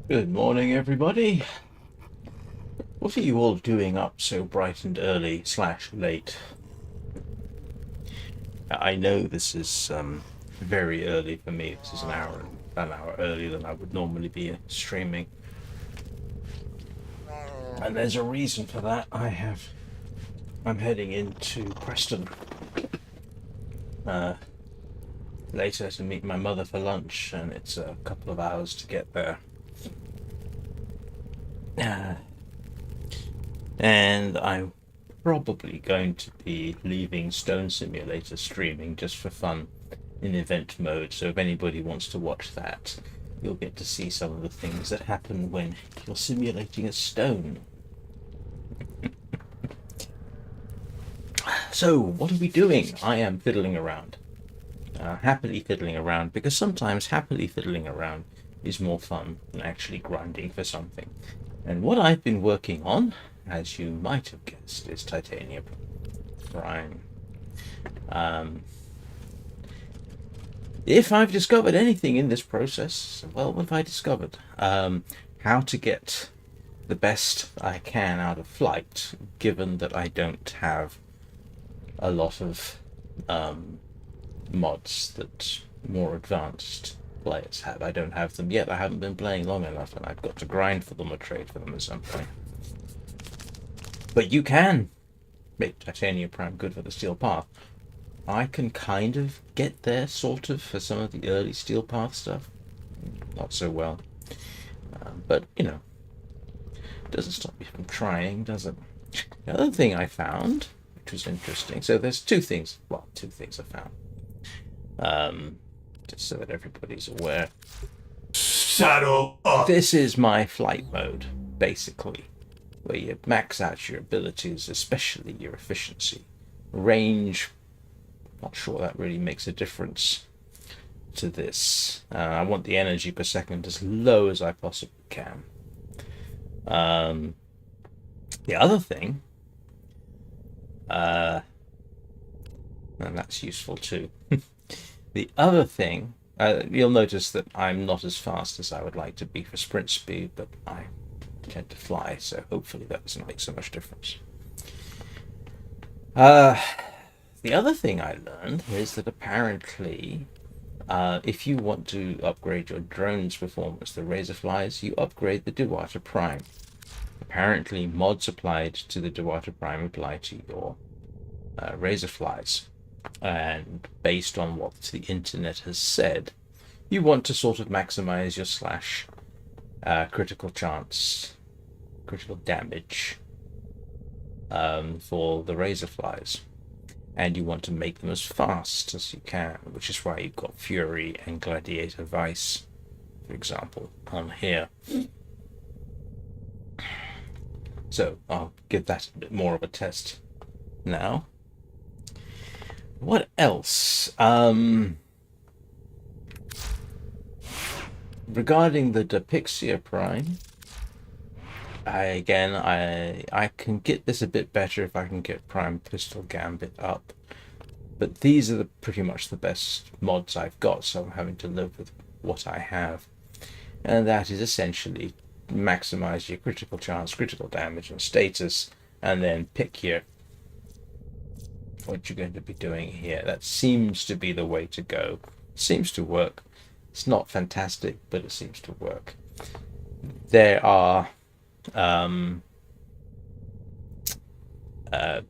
Good morning, everybody. What are you all doing up so bright and early slash late? I know this is very early for me. This is an hour earlier than I would normally be streaming, and there's a reason for that. I'm heading into Preston uh, later to meet my mother for lunch, and it's a couple of hours to get there. And I'm probably going to be leaving Stone Simulator streaming just for fun in event mode. So if anybody wants to watch that, you'll get to see some of the things that happen when you're simulating a stone. So what are we doing? I am fiddling around. Happily fiddling around, because sometimes happily fiddling around is more fun than actually grinding for something. And what I've been working on, as you might have guessed, is Titania Prime. If I've discovered anything in this process, well, what have I discovered? How to get the best I can out of flight, given that I don't have a lot of mods that more advanced players have. I don't have them yet. I haven't been playing long enough, and I've got to grind for them or trade for them at some point. But you can make Titania Prime good for the Steel Path. I can kind of get there, sort of, for some of the early Steel Path stuff. Not so well. But, you know, doesn't stop me from trying, does it? The other thing I found, which was interesting, so there's two things I found. Just so that everybody's aware. Saddle up! This is my flight mode, basically, where you max out your abilities, especially your efficiency. Range, not sure that really makes a difference to this. I want the energy per second as low as I possibly can. The other thing, and that's useful too. The other thing, you'll notice that I'm not as fast as I would like to be for sprint speed, but I tend to fly, so hopefully that doesn't make so much difference. The other thing I learned is that apparently, if you want to upgrade your drone's performance, the Razorflies, you upgrade the Titania Prime. Apparently, mods applied to the Titania Prime apply to your Razorflies. And based on what the internet has said, you want to sort of maximize your slash critical chance, critical damage for the Razorflies. And you want to make them as fast as you can, which is why you've got Fury and Gladiator Vice, for example, on here. So I'll give that a bit more of a test now. What else? Regarding the Titania Prime, I can get this a bit better if I can get Prime Pistol Gambit up. But these are pretty much the best mods I've got, so I'm having to live with what I have. And that is essentially maximize your critical chance, critical damage, and status, and then pick what you're going to be doing here. That seems to be the way to go. Seems to work. It's not fantastic, but it seems to work. There are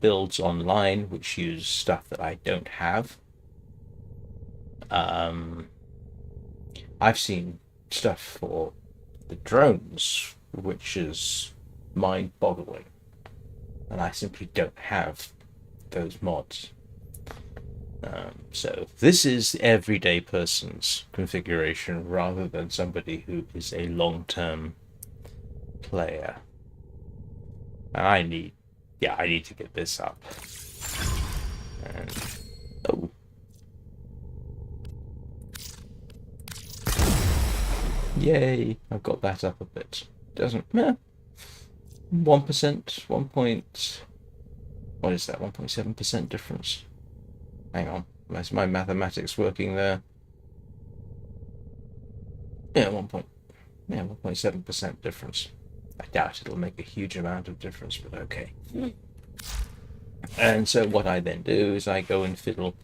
builds online which use stuff that I don't have. I've seen stuff for the drones which is mind-boggling, and I simply don't have those mods. So this is everyday person's configuration rather than somebody who is a long-term player. And I need to get this up. And oh, yay! I've got that up a bit. Doesn't 1%, 1 point. What is that? 1.7% difference. Hang on, is my mathematics working there? Yeah, 1 point. Yeah, 1.7% difference. I doubt it'll make a huge amount of difference, but okay. And so what I then do is I go and fiddle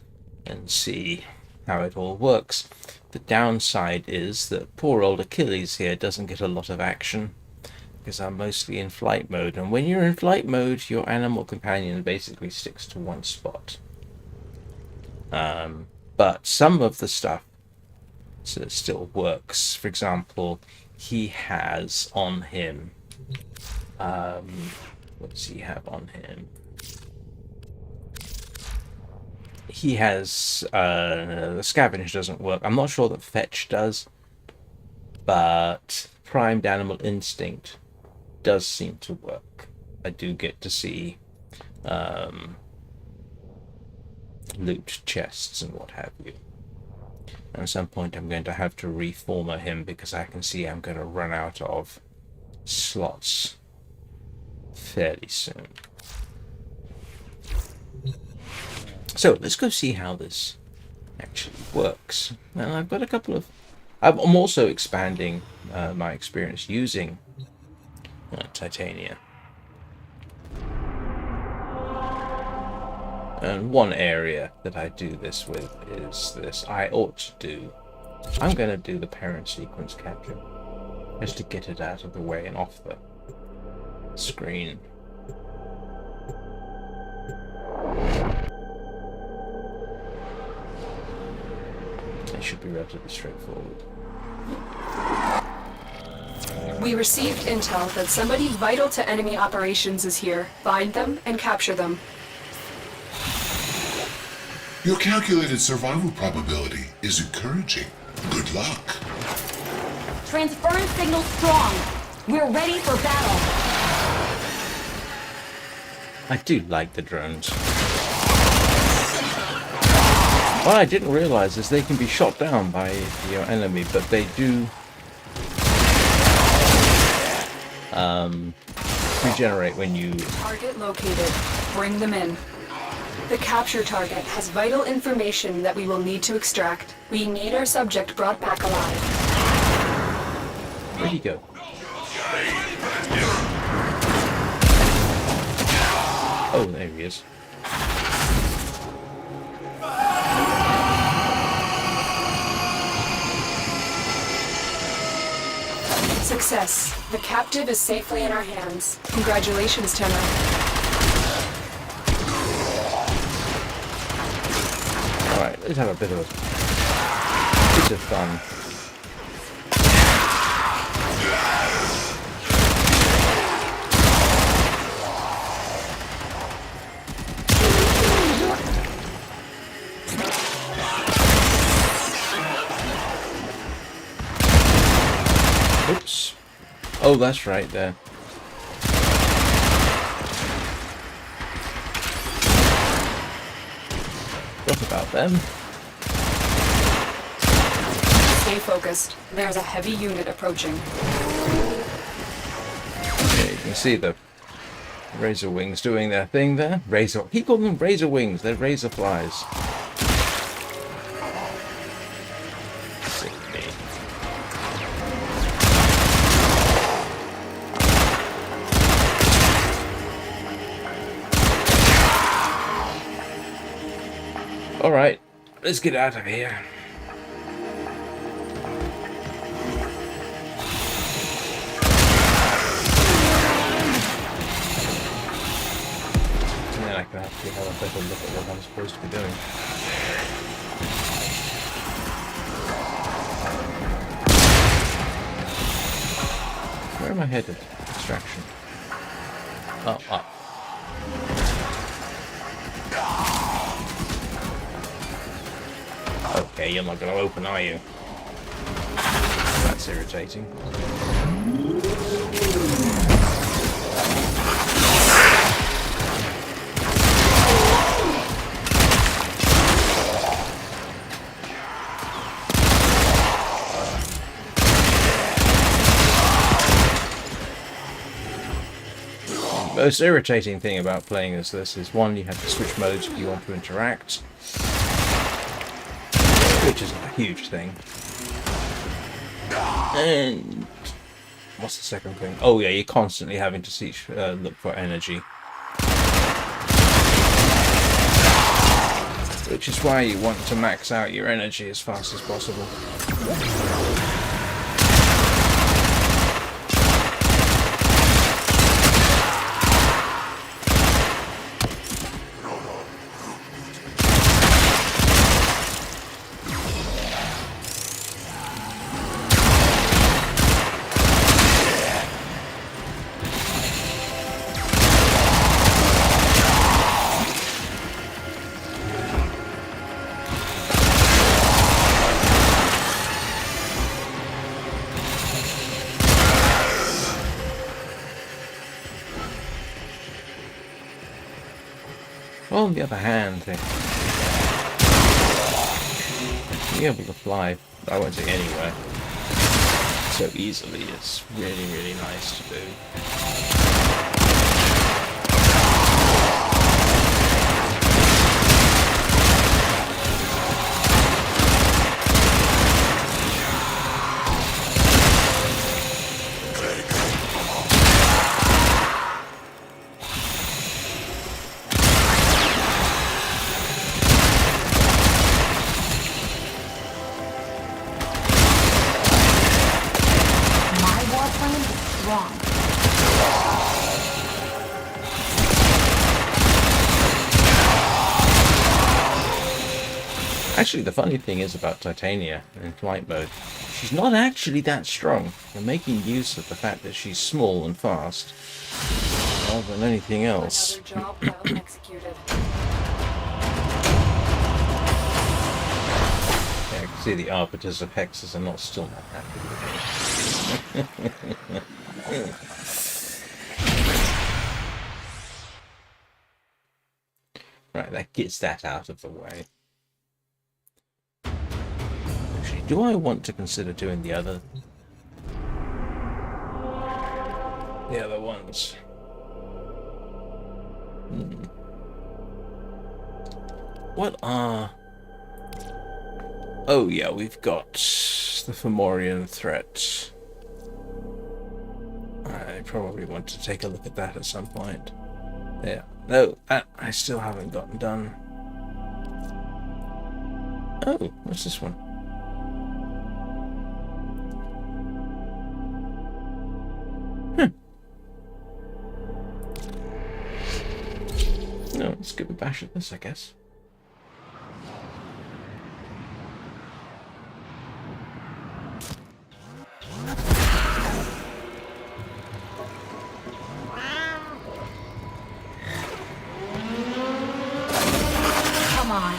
and see how it all works. The downside is that poor old Achilles here doesn't get a lot of action because I'm mostly in flight mode, and when you're in flight mode, your animal companion basically sticks to one spot. But some of the stuff still works. For example, he has on him. What does he have on him? He has the scavenge doesn't work. I'm not sure that fetch does, but primed animal instinct does seem to work. I do get to see loot chests and what have you. And at some point I'm going to have to reformer him because I can see I'm going to run out of slots fairly soon. So let's go see how this actually works. And I've got a couple of... I'm also expanding my experience using Titania. And one area that I do this with is this. I'm going to do the parent sequence capture just to get it out of the way and off the screen. It should be relatively straightforward. We received intel that somebody vital to enemy operations is here. Find them and capture them. Your calculated survival probability is encouraging. Good luck. Transference signal strong. We're ready for battle. I do like the drones. What I didn't realize is they can be shot down by your enemy, but they do regenerate when you... Target located. Bring them in. The capture target has vital information that we will need to extract. We need our subject brought back alive. Where'd he go? Oh, there he is. Success. The captive is safely in our hands. Congratulations, Tenno. Alright, let's have a bit of fun. Oops. Oh, that's right there. What about them? Stay focused. There's a heavy unit approaching. Yeah, you can see the razor wings doing their thing there. He called them razor wings. They're Razorflies. Sick me. Alright, let's get out of here. And then I can actually have a better look at what I'm supposed to be doing. Where am I headed? Extraction. Oh, up. Okay, you're not going to open, are you? That's irritating. The most irritating thing about playing as this is, one, you have to switch modes if you want to interact, which is a huge thing. And What's the second thing? Oh yeah, you're constantly having to look for energy. Which is why you want to max out your energy as fast as possible. On the other hand, being able to fly, I won't say anywhere, so easily, it's really, really nice to do. Actually, the funny thing is about Titania in flight mode, she's not actually that strong. You're making use of the fact that she's small and fast, rather than anything else. Another job well executed. Yeah, I can see the arbiters of Hexes are not still not happy with me. Right, that gets that out of the way. Actually, do I want to consider doing the other ones? What are... Oh yeah, we've got the Fomorian threat. I probably want to take a look at that at some point. Yeah. No, that I still haven't gotten done. Oh, what's this one? No, let's give a bash at this, I guess. Come on.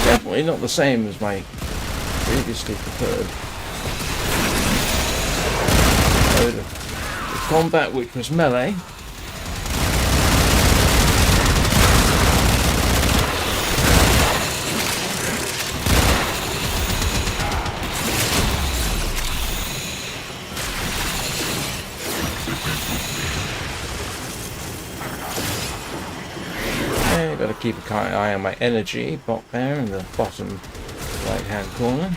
Definitely not the same as my previously preferred mode of combat, which was melee. Got to keep an eye on my energy bot there in the bottom right hand corner.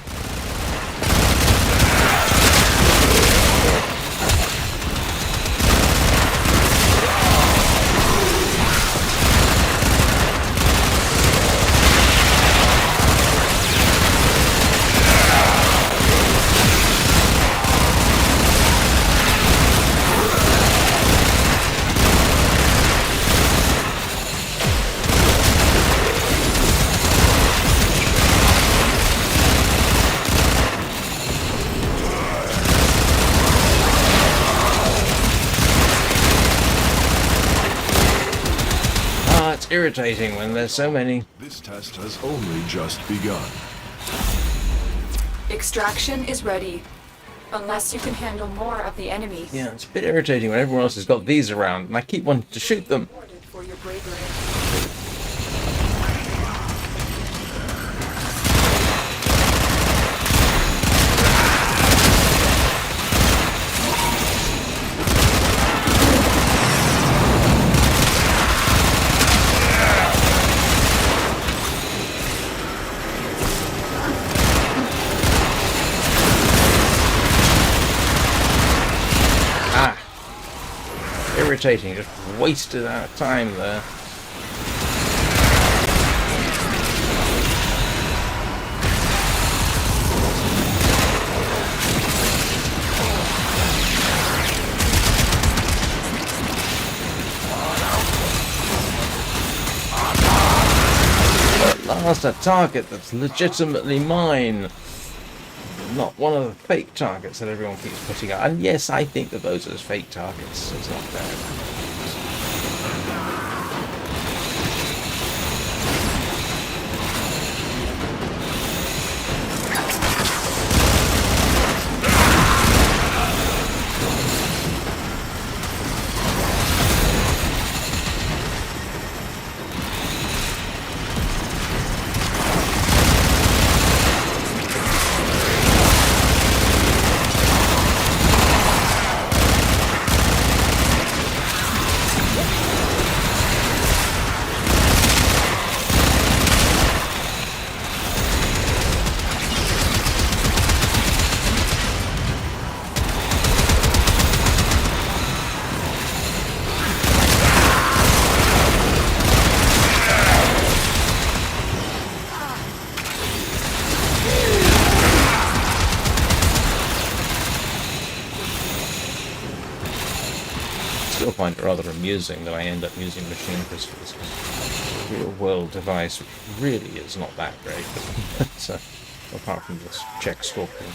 irritating when there's so many. This test has only just begun. Extraction is ready. Unless you can handle more of the enemy. Yeah, it's a bit irritating when everyone else has got these around, and I keep wanting to shoot them. Rewarded for your bravery. Irritating, just wasted our time there. At last, a target that's legitimately mine. Not one of the fake targets that everyone keeps putting out. And yes, I think that those are fake targets. It's not bad. I still find it rather amusing that I end up using machine pistols. The real-world device really is not that great, but apart from this Czech Scorpion.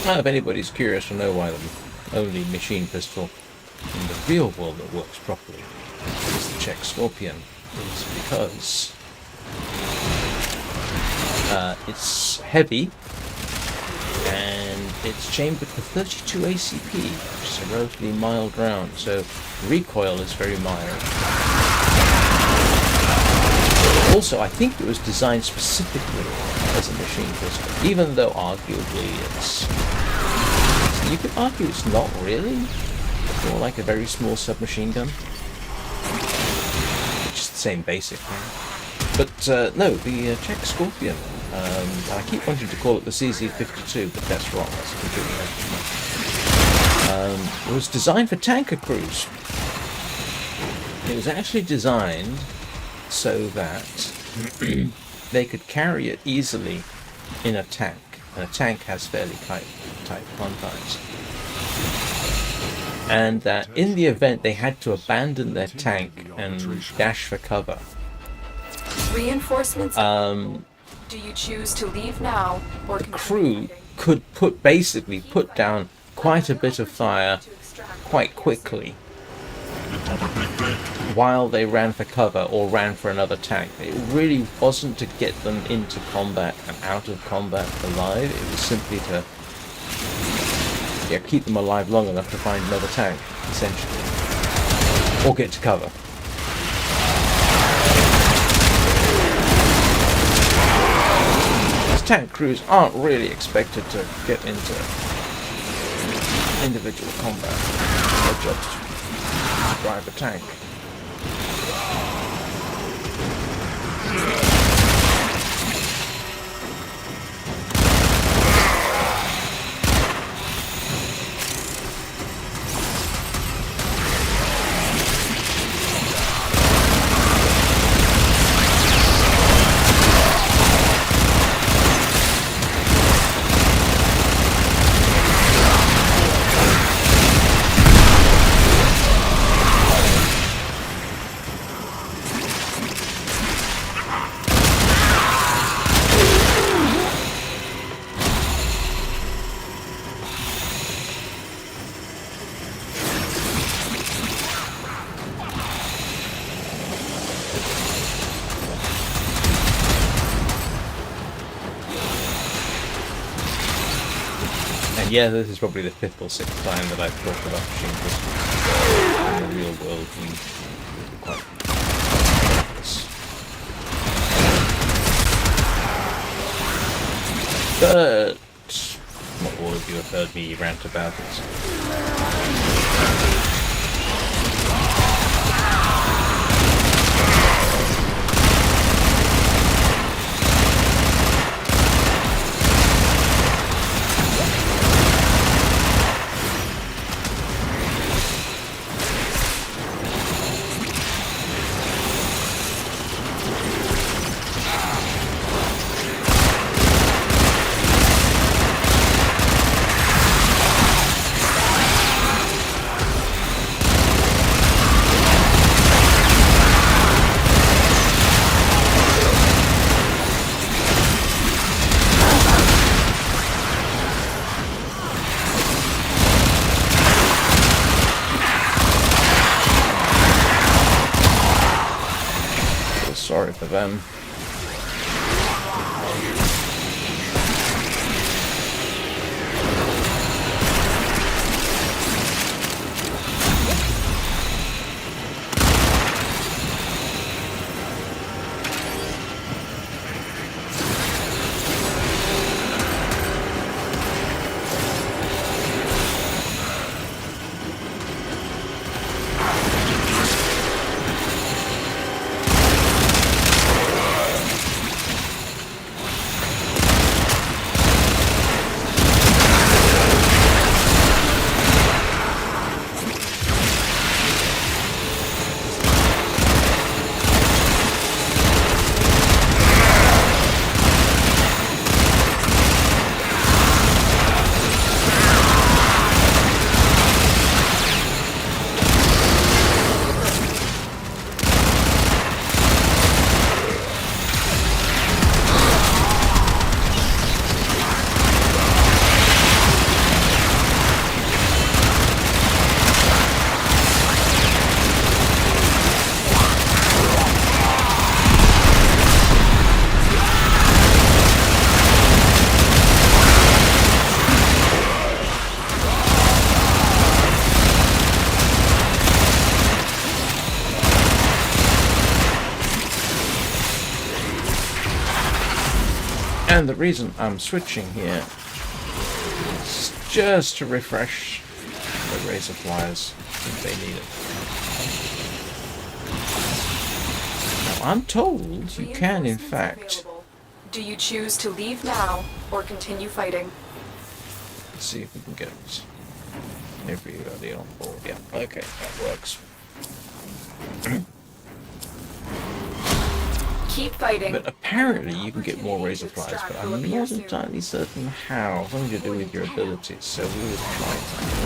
Now, if anybody's curious to know why the only machine pistol in the real world that works properly is the Czech Scorpion, is because it's heavy, and it's chambered for 32 ACP, which is a relatively mild round, so recoil is very mild. Also, I think it was designed specifically as a machine pistol, even though arguably you could argue it's not really, it's more like a very small submachine gun, which is the same basic thing. But no, the Czech Scorpion, I keep wanting to call it the CZ-52, but that's wrong, that's completely different. It was designed for tanker crews. It was actually designed so that they could carry it easily in a tank, and a tank has fairly tight confines. And that in the event they had to abandon their tank and dash for cover, Reinforcements. Do you choose to leave now, or the crew could basically put down quite a bit of fire quite quickly while they ran for cover or ran for another tank. It really wasn't to get them into combat and out of combat alive, it was simply to keep them alive long enough to find another tank, essentially, or get to cover. These tank crews aren't really expected to get into individual combat. Their job's to drive a tank. Yeah, this is probably the 5th or 6th time that I've talked about machine crystals. In the real world, we quite this. But not all of you have heard me rant about it. Sorry for them. And the reason I'm switching here is just to refresh the Razorflies if they need it. Now, I'm told you can, in fact... Do you choose to leave now or continue fighting? Let's see if we can get everybody on board. Yeah, okay, that works. Keep fighting. But apparently you can get more Razorflies, but I'm not entirely certain how. Something to do with your abilities, so we will try that.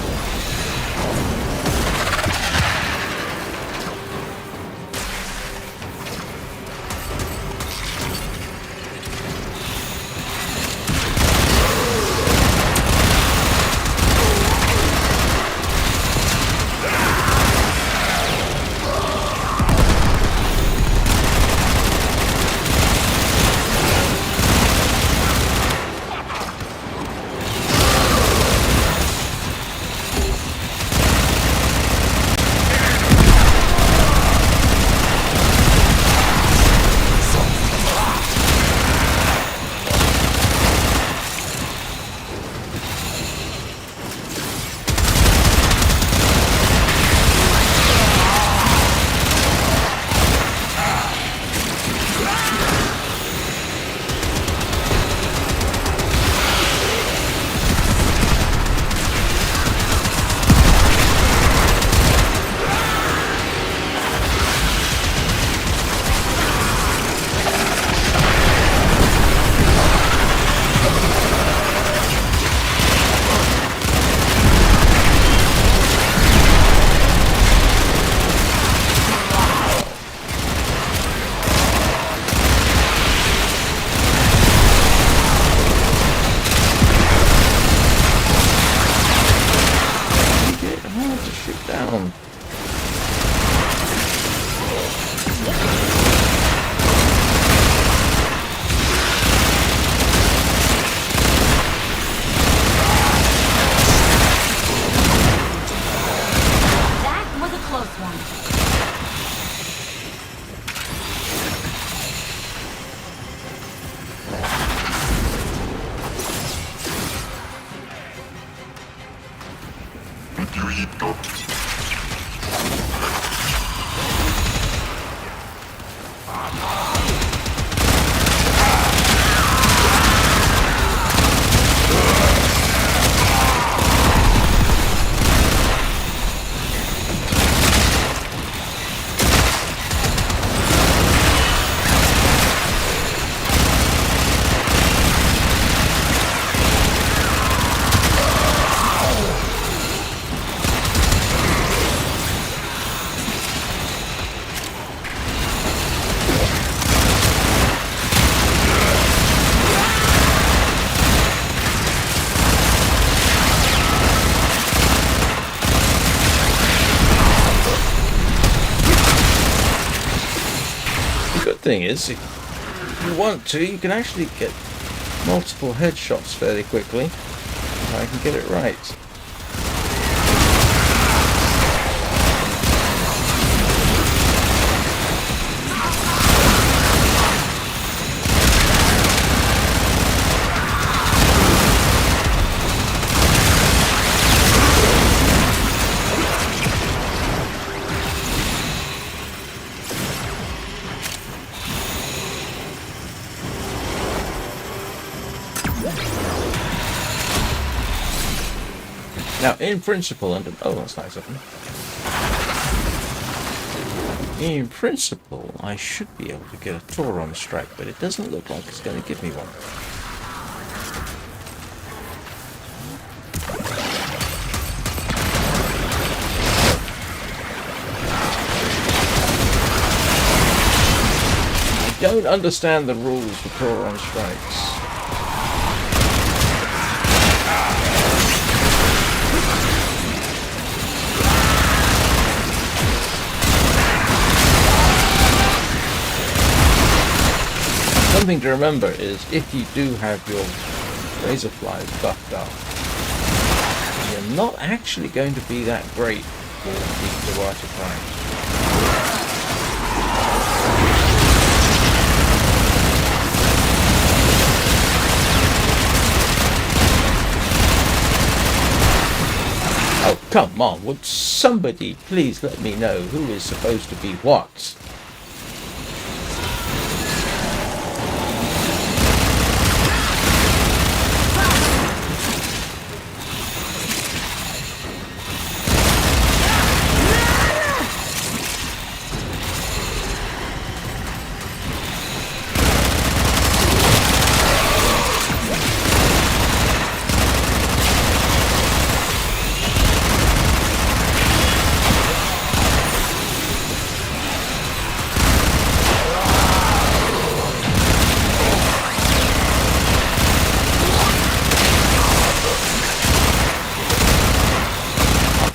thing is, if you want to, you can actually get multiple headshots fairly quickly. If I can get it right. Now, in principle, oh, that's nice of them. In principle, I should be able to get a Tauron strike, but it doesn't look like it's going to give me one. I don't understand the rules for Tauron strikes. Something to remember is if you do have your Razorflies buffed up, you're not actually going to be that great for the Titania Prime. Oh, come on, would somebody please let me know who is supposed to be what?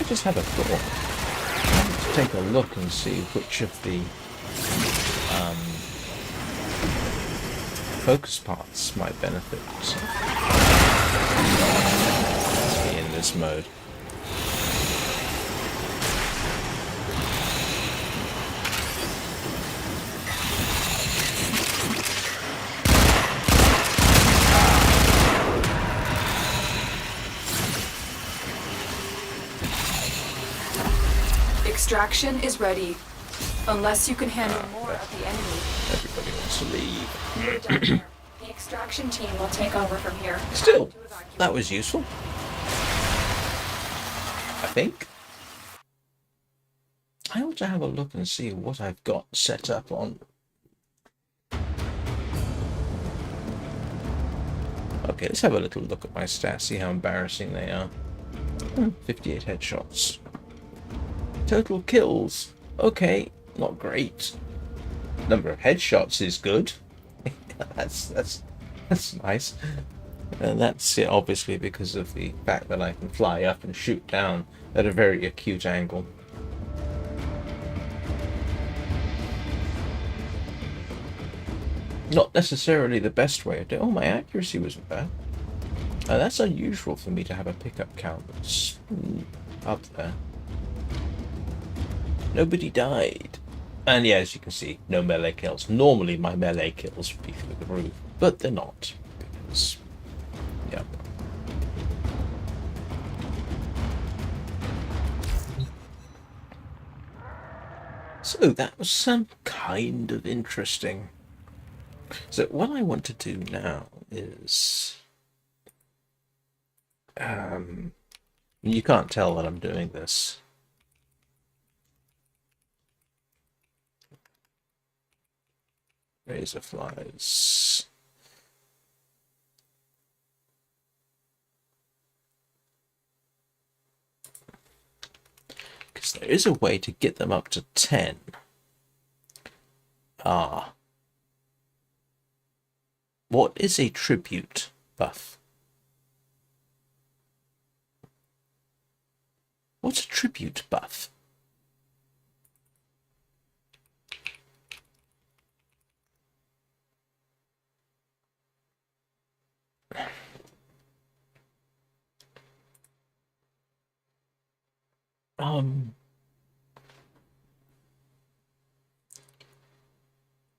Just have a thought. Let's take a look and see which of the focus parts might benefit in this mode. Extraction is ready. Unless you can handle more of the enemy. Everybody wants to leave. We're done here. The extraction team will take over from here. Still, that was useful. I think. I ought to have a look and see what I've got set up on. Okay, let's have a little look at my stats, see how embarrassing they are. 58 headshots. Total kills. Okay, not great. Number of headshots is good. that's nice. And that's it, obviously, because of the fact that I can fly up and shoot down at a very acute angle. Not necessarily the best way of doing it. Oh, my accuracy wasn't bad. That's unusual for me to have a pickup count that's up there. Nobody died. And yeah, as you can see, no melee kills. Normally my melee kills would be through the roof, but they're not. Because, yep. So that was some kind of interesting. So what I want to do now is... you can't tell that I'm doing this. Razorflies. Because there is a way to get them up to 10. Ah. What is a tribute buff? What's a tribute buff?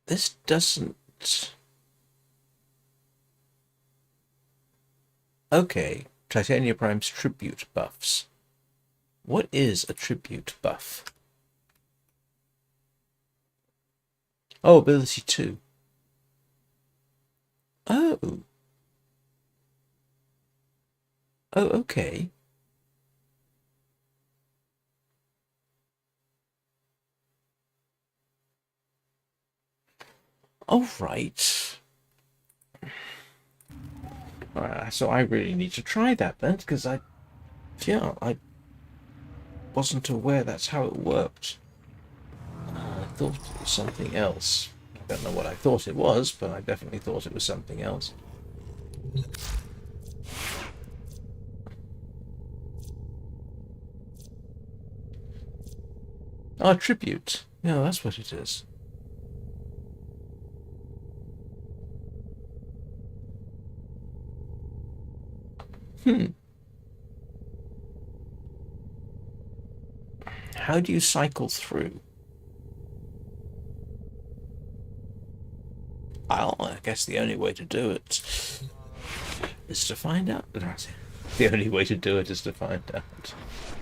This doesn't... Okay, Titania Prime's tribute buffs. What is a tribute buff? Oh, ability 2. Oh. Oh, okay. All right. Alright, so I really need to try that then, because I wasn't aware that's how it worked. I thought it was something else. I don't know what I thought it was, but I definitely thought it was something else. Oh, tribute. Yeah, that's what it is. How do you cycle through? Well, I guess the only way to do it is to find out. The only way to do it is to find out.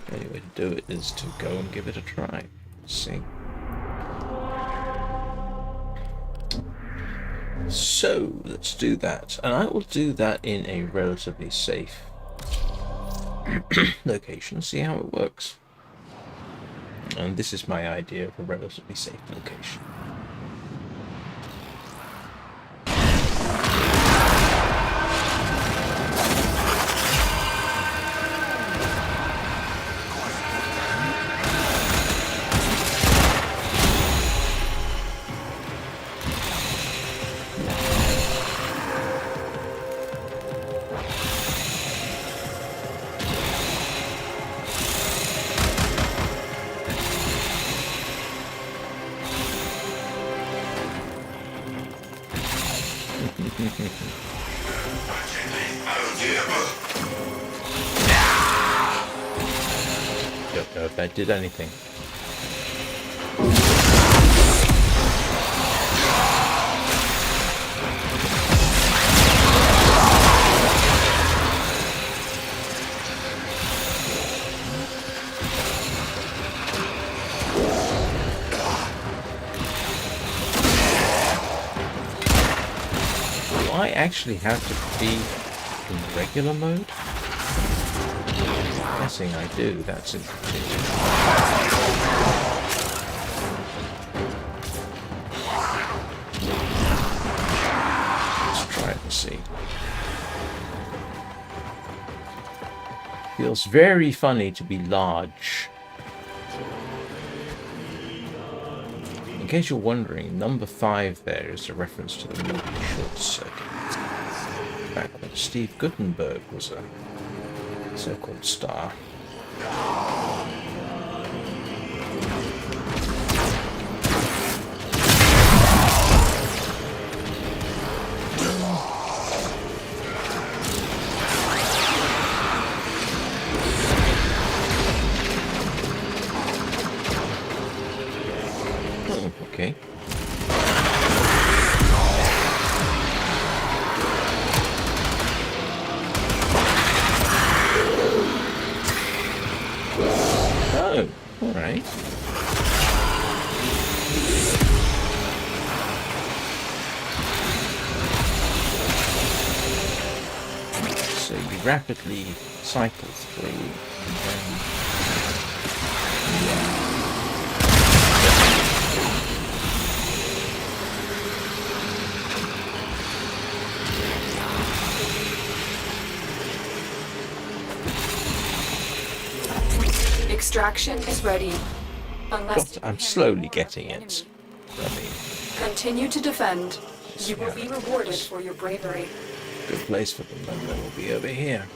The only way to do it is to go and give it a try. See? So, let's do that. And I will do that in a relatively safe location. See how it works. And this is my idea of a relatively safe location. Don't know if that did anything. Do I actually have to be in regular mode? I'm guessing I do. That's interesting. Let's try it and see. Feels very funny to be large. In case you're wondering, number 5 there is a reference to the movie Short Circuit. Back when Steve Guttenberg was a so-called star. Oh, okay. Oh, all right. So you rapidly cycle through and then... Extraction is ready. Unless I'm slowly getting it. I mean, continue to defend. You will be rewarded for your bravery. good place for them, and then we'll be over here.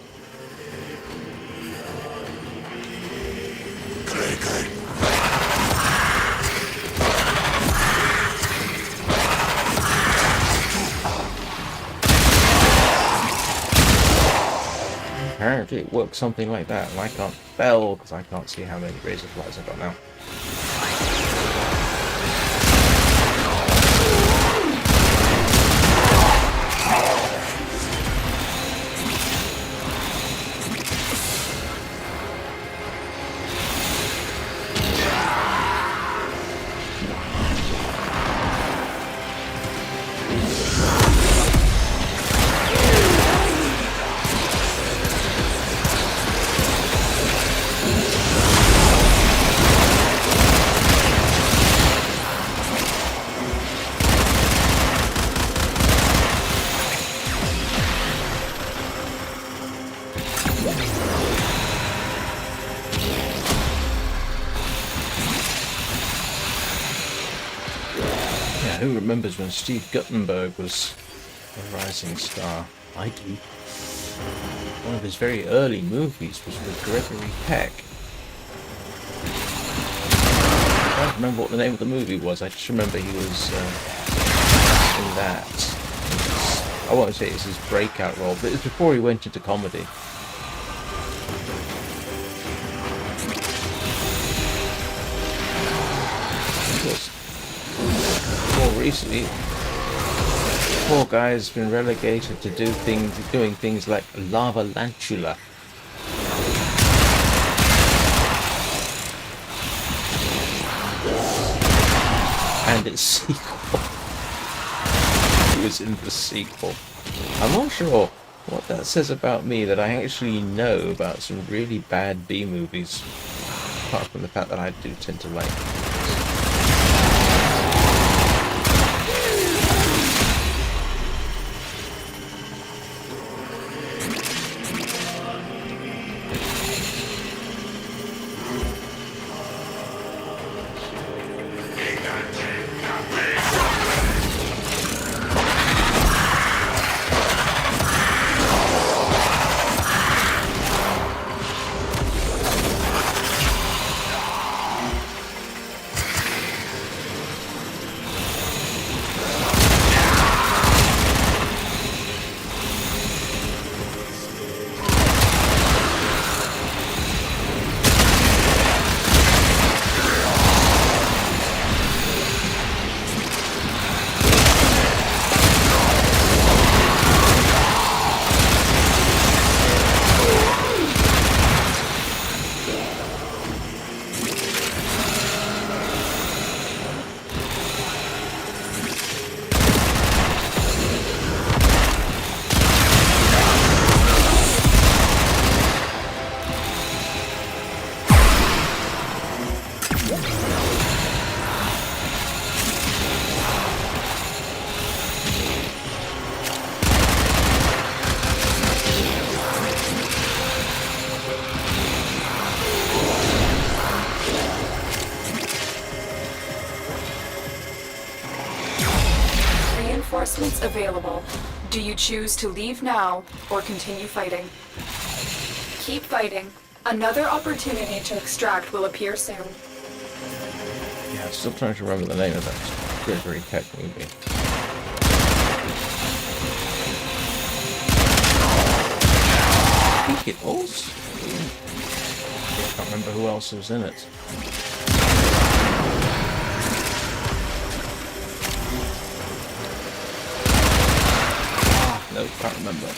apparently it works something like that, and I can't tell because I can't see how many Razorflies I've got now. Who remembers when Steve Guttenberg was a rising star? I do. One of his very early movies was with Gregory Peck. I don't remember what the name of the movie was. I just remember he was in that. I won't say it's his breakout role, but it was before he went into comedy. Of course. More recently, poor guy's been relegated to doing things like Lava Lantula. And its sequel. He was in the sequel. I'm not sure what that says about me, that I actually know about some really bad B movies, apart from the fact that I do tend to like them. Reinforcements available. Do you choose to leave now or continue fighting? Keep fighting. Another opportunity to extract will appear soon. Yeah, I'm still trying to remember the name of that Gregory Peck movie. I think it was. I can't remember who else was in it. No, can't remember.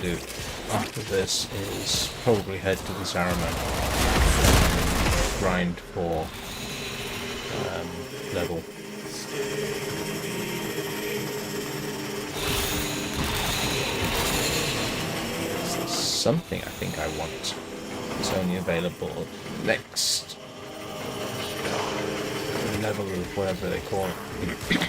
Do after this is probably head to the Saruman, grind for level. something I think I want. It's only available next level of whatever they call it.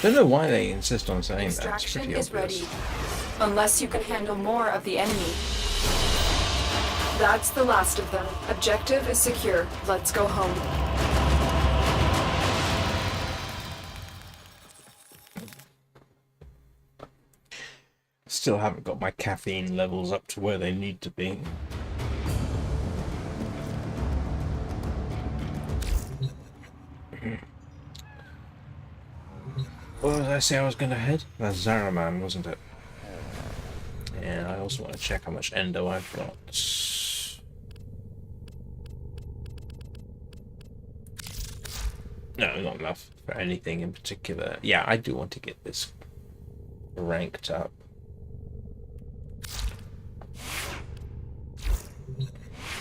Don't know why they insist on saying that. It's Extraction pretty is obvious. ready. Unless you can handle more of the enemy. That's the last of them. Objective is secure. Let's go home. Still haven't got my caffeine levels up to where they need to be. What did I say I was going to head? That's Zaraman, wasn't it? And I also want to check how much endo I've got. No, not enough for anything in particular. Yeah, I do want to get this ranked up.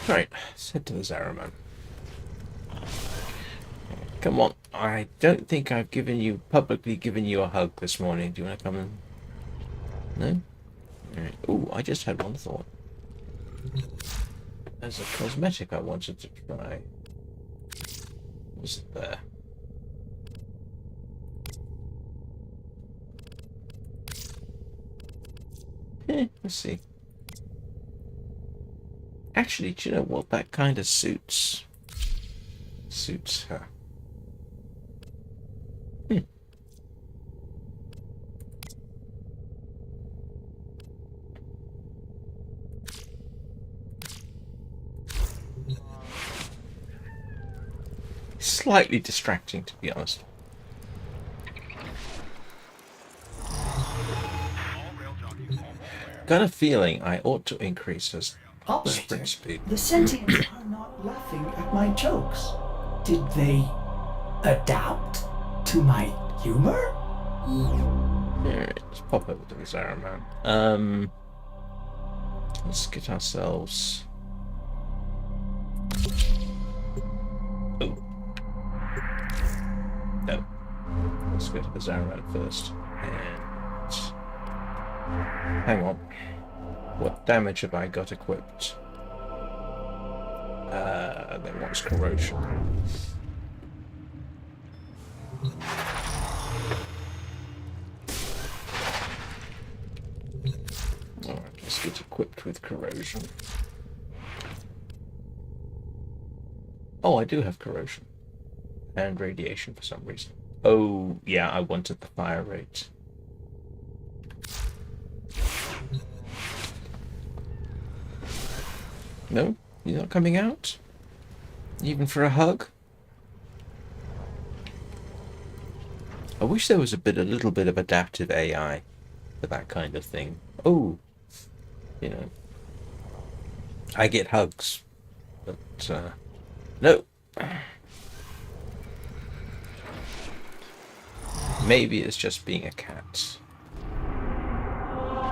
Right, let's head to the Zaraman. Come on, I don't think I've publicly given you a hug this morning. Do you want to come and... No? Alright. Ooh, I just had one thought. There's a cosmetic I wanted to try. Was it there? Let's see. Actually, do you know what? That kind of suits her. Slightly distracting, to be honest. Got a feeling I ought to increase her sprint speed. The sentients are not laughing at my jokes. Did they adapt to my humor? Alright, let's pop over to the Zaraman. Let's get ourselves... Oh. No. Let's go to the Zaraman first. And... hang on. What damage have I got equipped? That one's corrosion. Alright, let's get equipped with corrosion. Oh, I do have corrosion. And radiation for some reason. Oh, yeah, I wanted the fire rate. No? You're not coming out? Even for a hug? I wish there was a little bit of adaptive AI for that kind of thing. Oh, you know, I get hugs, but no. Maybe it's just being a cat.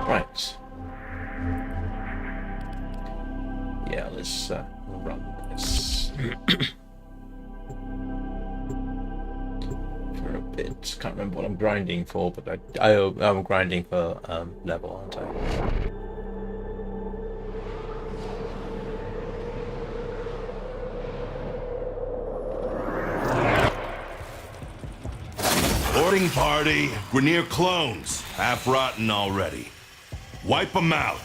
Right. Yeah, let's run this for a bit. Can't remember what I'm grinding for, but I'm grinding for level, aren't I? Boarding party. We're near clones. Half rotten already. Wipe them out.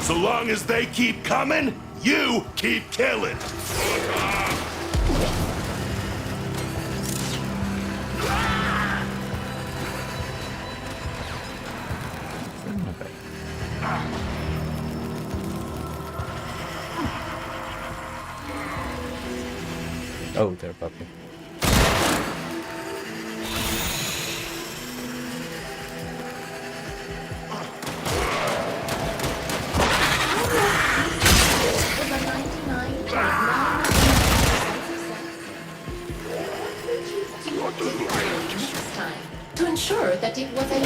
So long as they keep coming, you keep killing. Oh, they're above me. To ensure that it was a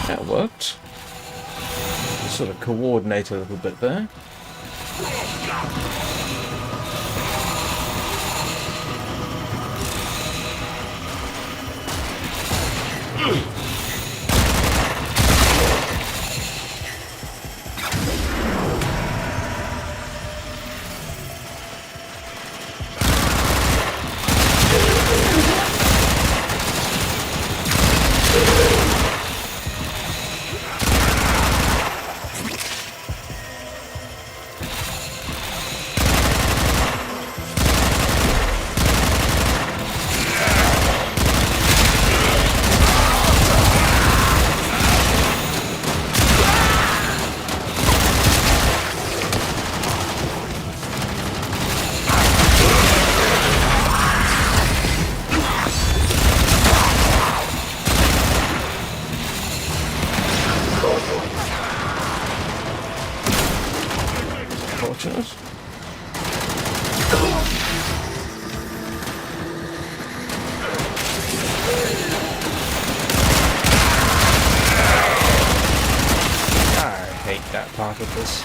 That worked. Sort of coordinate a little bit there. Fortunate. I hate that part of this.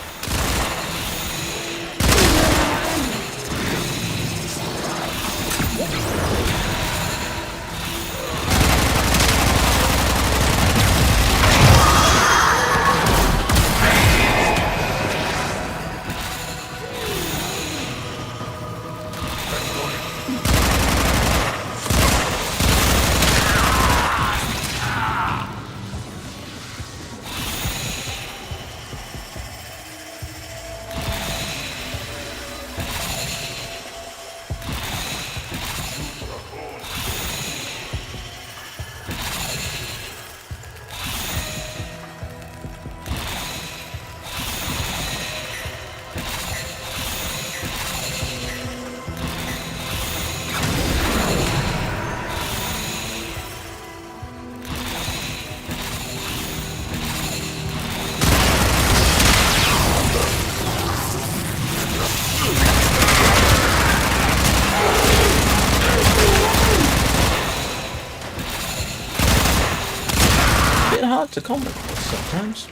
hard to comment with sometimes.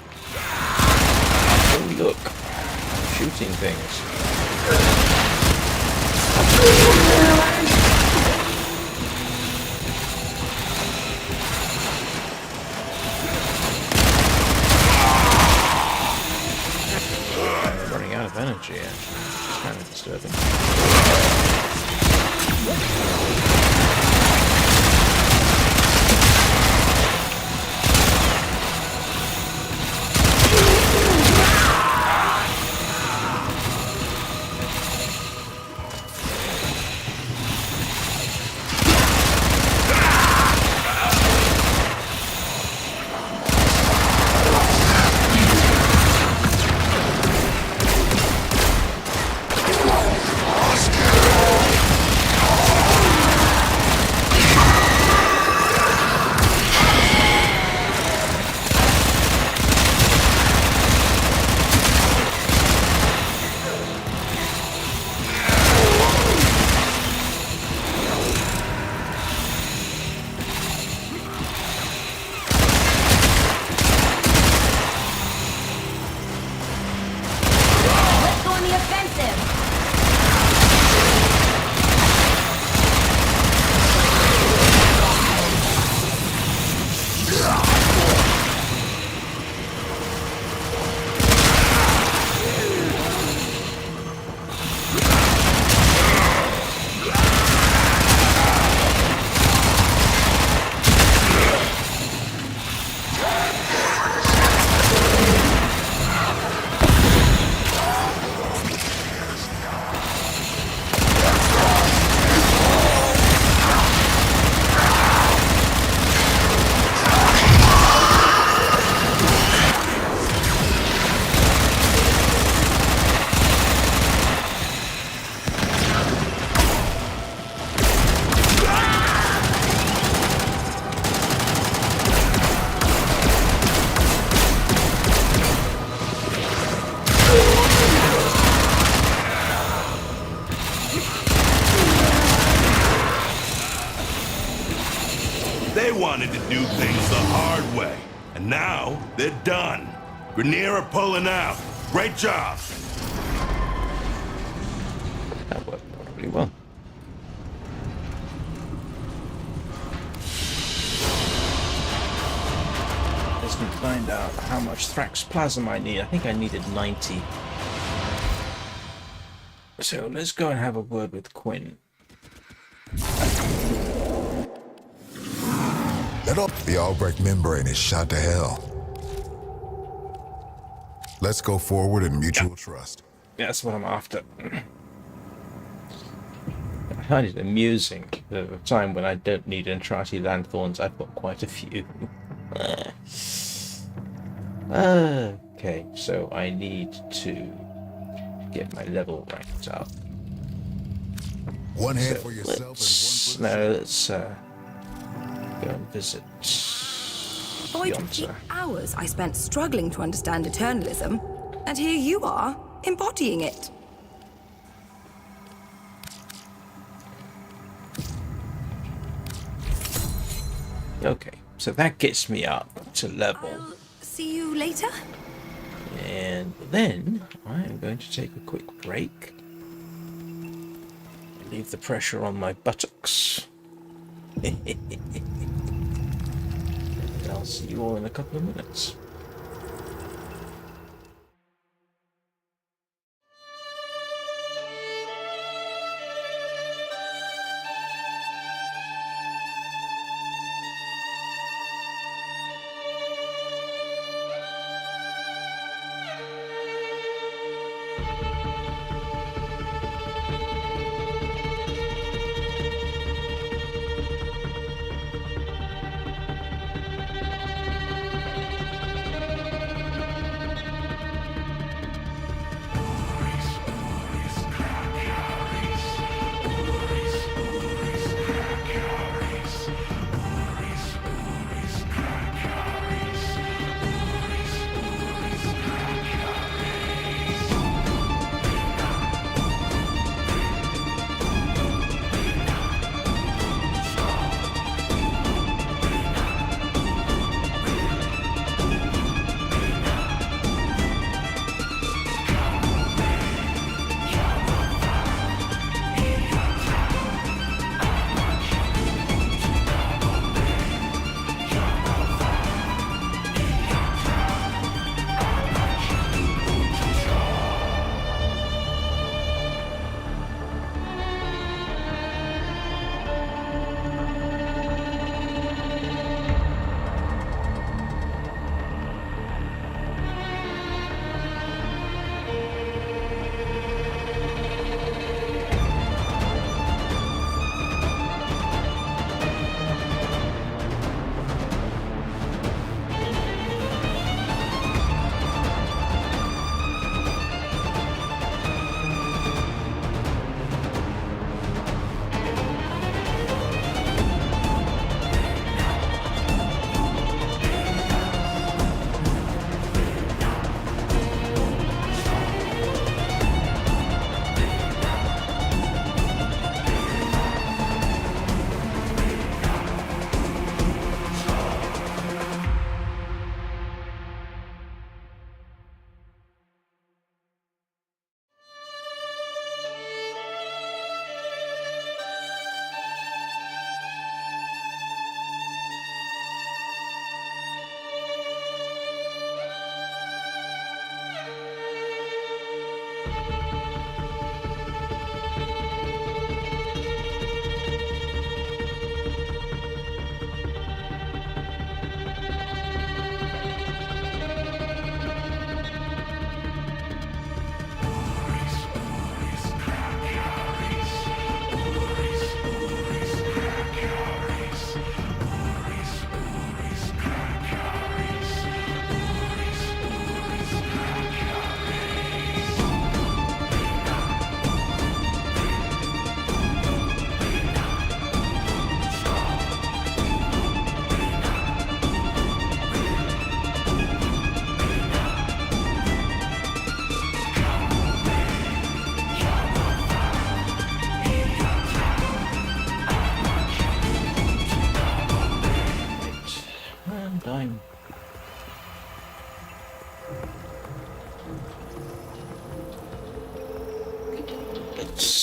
Oh look, shooting things. Running out of energy, actually. It's kind of disturbing. Let's go on the offensive! They wanted to do things the hard way, and now they're done. Grenier are pulling out. Great job. That worked pretty well. Let's find out how much Thrax plasma I need. I think I needed 90. So let's go and have a word with Quinn. The Albrecht membrane is shot to hell. Let's go forward in mutual trust. That's what I'm after. I find it amusing that at a time when I don't need Entrati Lanthorns, I've got quite a few. Okay, so I need to get my level ranked up. One hand for yourself and one for the Let's go and visit Boy, the Yonta. hours I spent struggling to understand eternalism, and here you are, embodying it. Okay, so that gets me up to level. I'll see you later. And then I am going to take a quick break. Leave the pressure on my buttocks. And I'll see you all in a couple of minutes.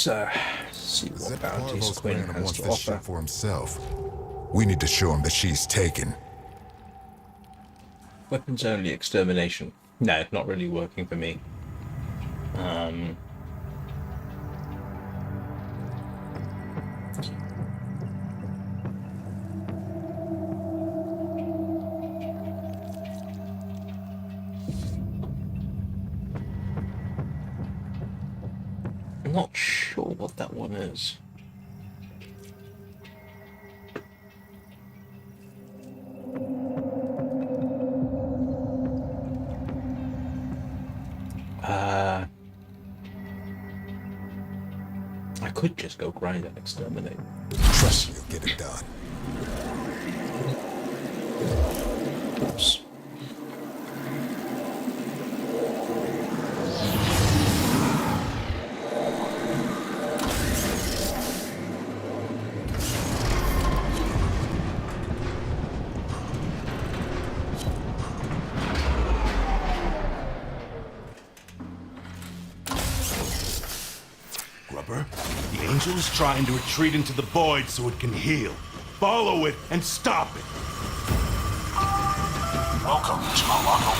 Let's see what Zip bounties Parvo's Quinn plan has wants to this offer. ship for himself. We need to show him that she's taken. Weapons only extermination. No, not really working for me. I'm not sure what that one is. I could just go grind and exterminate. Trust me, you'll get it done. Oops. Grubber, the angel is trying to retreat into the void so it can heal. Follow it and stop it. Welcome to Morocco.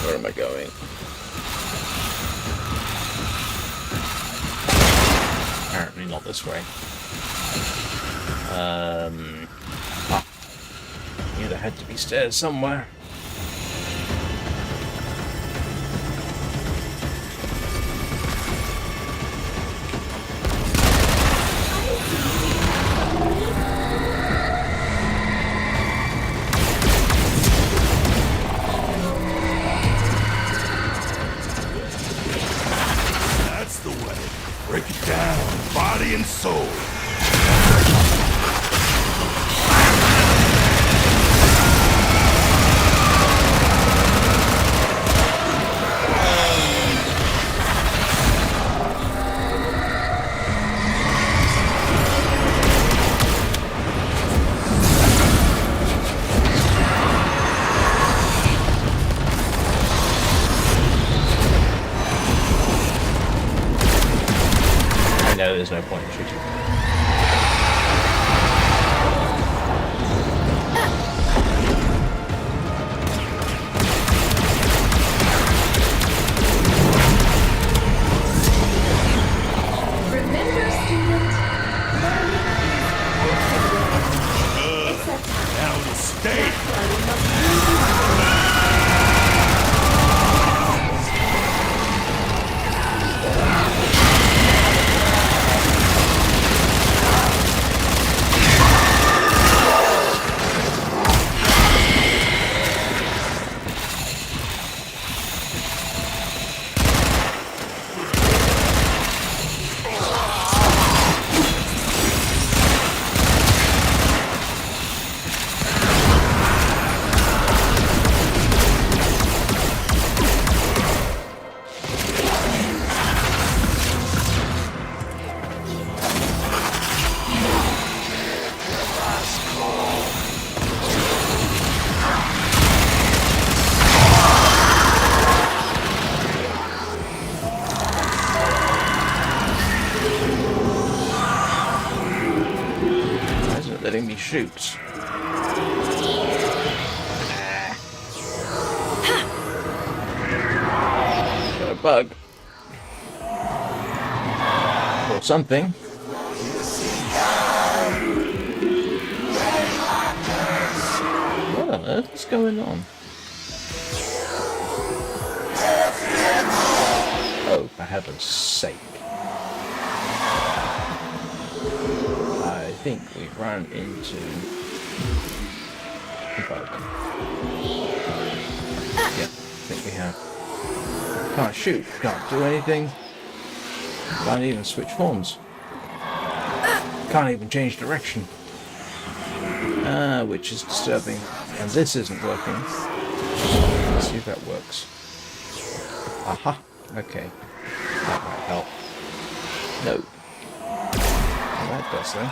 Where am I going? Apparently not this way. Yeah, there had to be stairs somewhere. That's the way. Break it down, body and soul. I know there's no point in shooting. Remember, student, learning is except Now it'll stay. why we must really Why isn't it letting me shoot? Got a bug. Or something. What on earth is going on? Oh, for heaven's sake. I think we've run into a bug. Yeah, I think we have. Can't shoot, can't do anything. Can't even switch forms. Can't even change direction. Which is disturbing. And this isn't working. Let's see if that works. Aha, okay. That might help. No. That does though.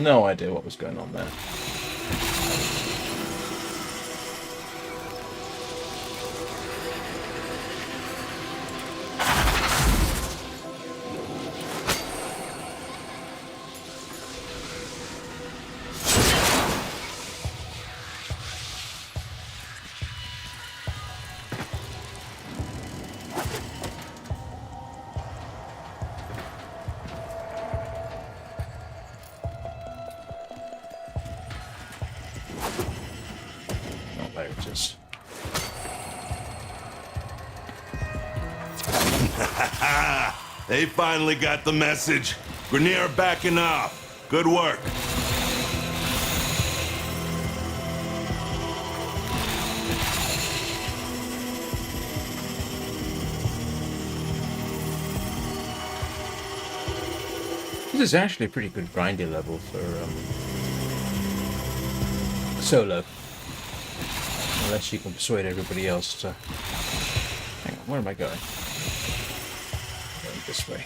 no idea what was going on there. They finally got the message. Grenier backing off. Good work. This is actually a pretty good grindy level for solo. Unless you can persuade everybody else to... Hang on, where am I going? Going this way.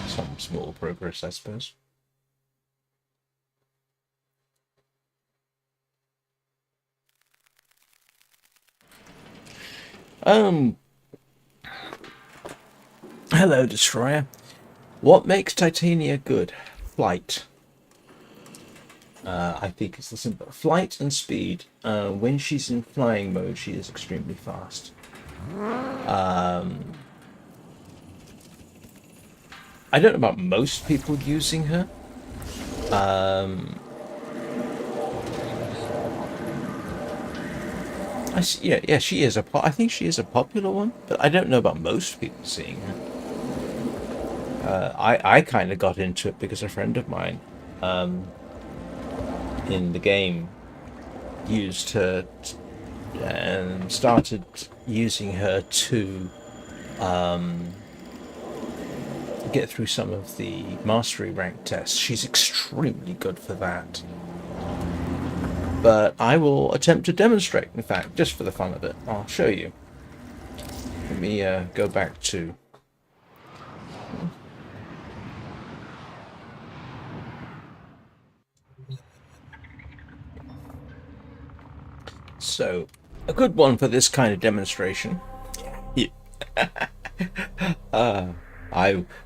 Some small progress, I suppose. Hello, Destroyer. What makes Titania good? Flight. I think it's the simple. Flight and speed. When she's in flying mode, she is extremely fast. I don't know about most people using her. Yeah, she is I think she is a popular one, but I don't know about most people seeing her. I kind of got into it because a friend of mine in the game used her and started using her to get through some of the mastery rank tests. She's extremely good for that. But I will attempt to demonstrate, in fact, just for the fun of it. I'll show you. Let me go back to... So, a good one for this kind of demonstration. Yeah.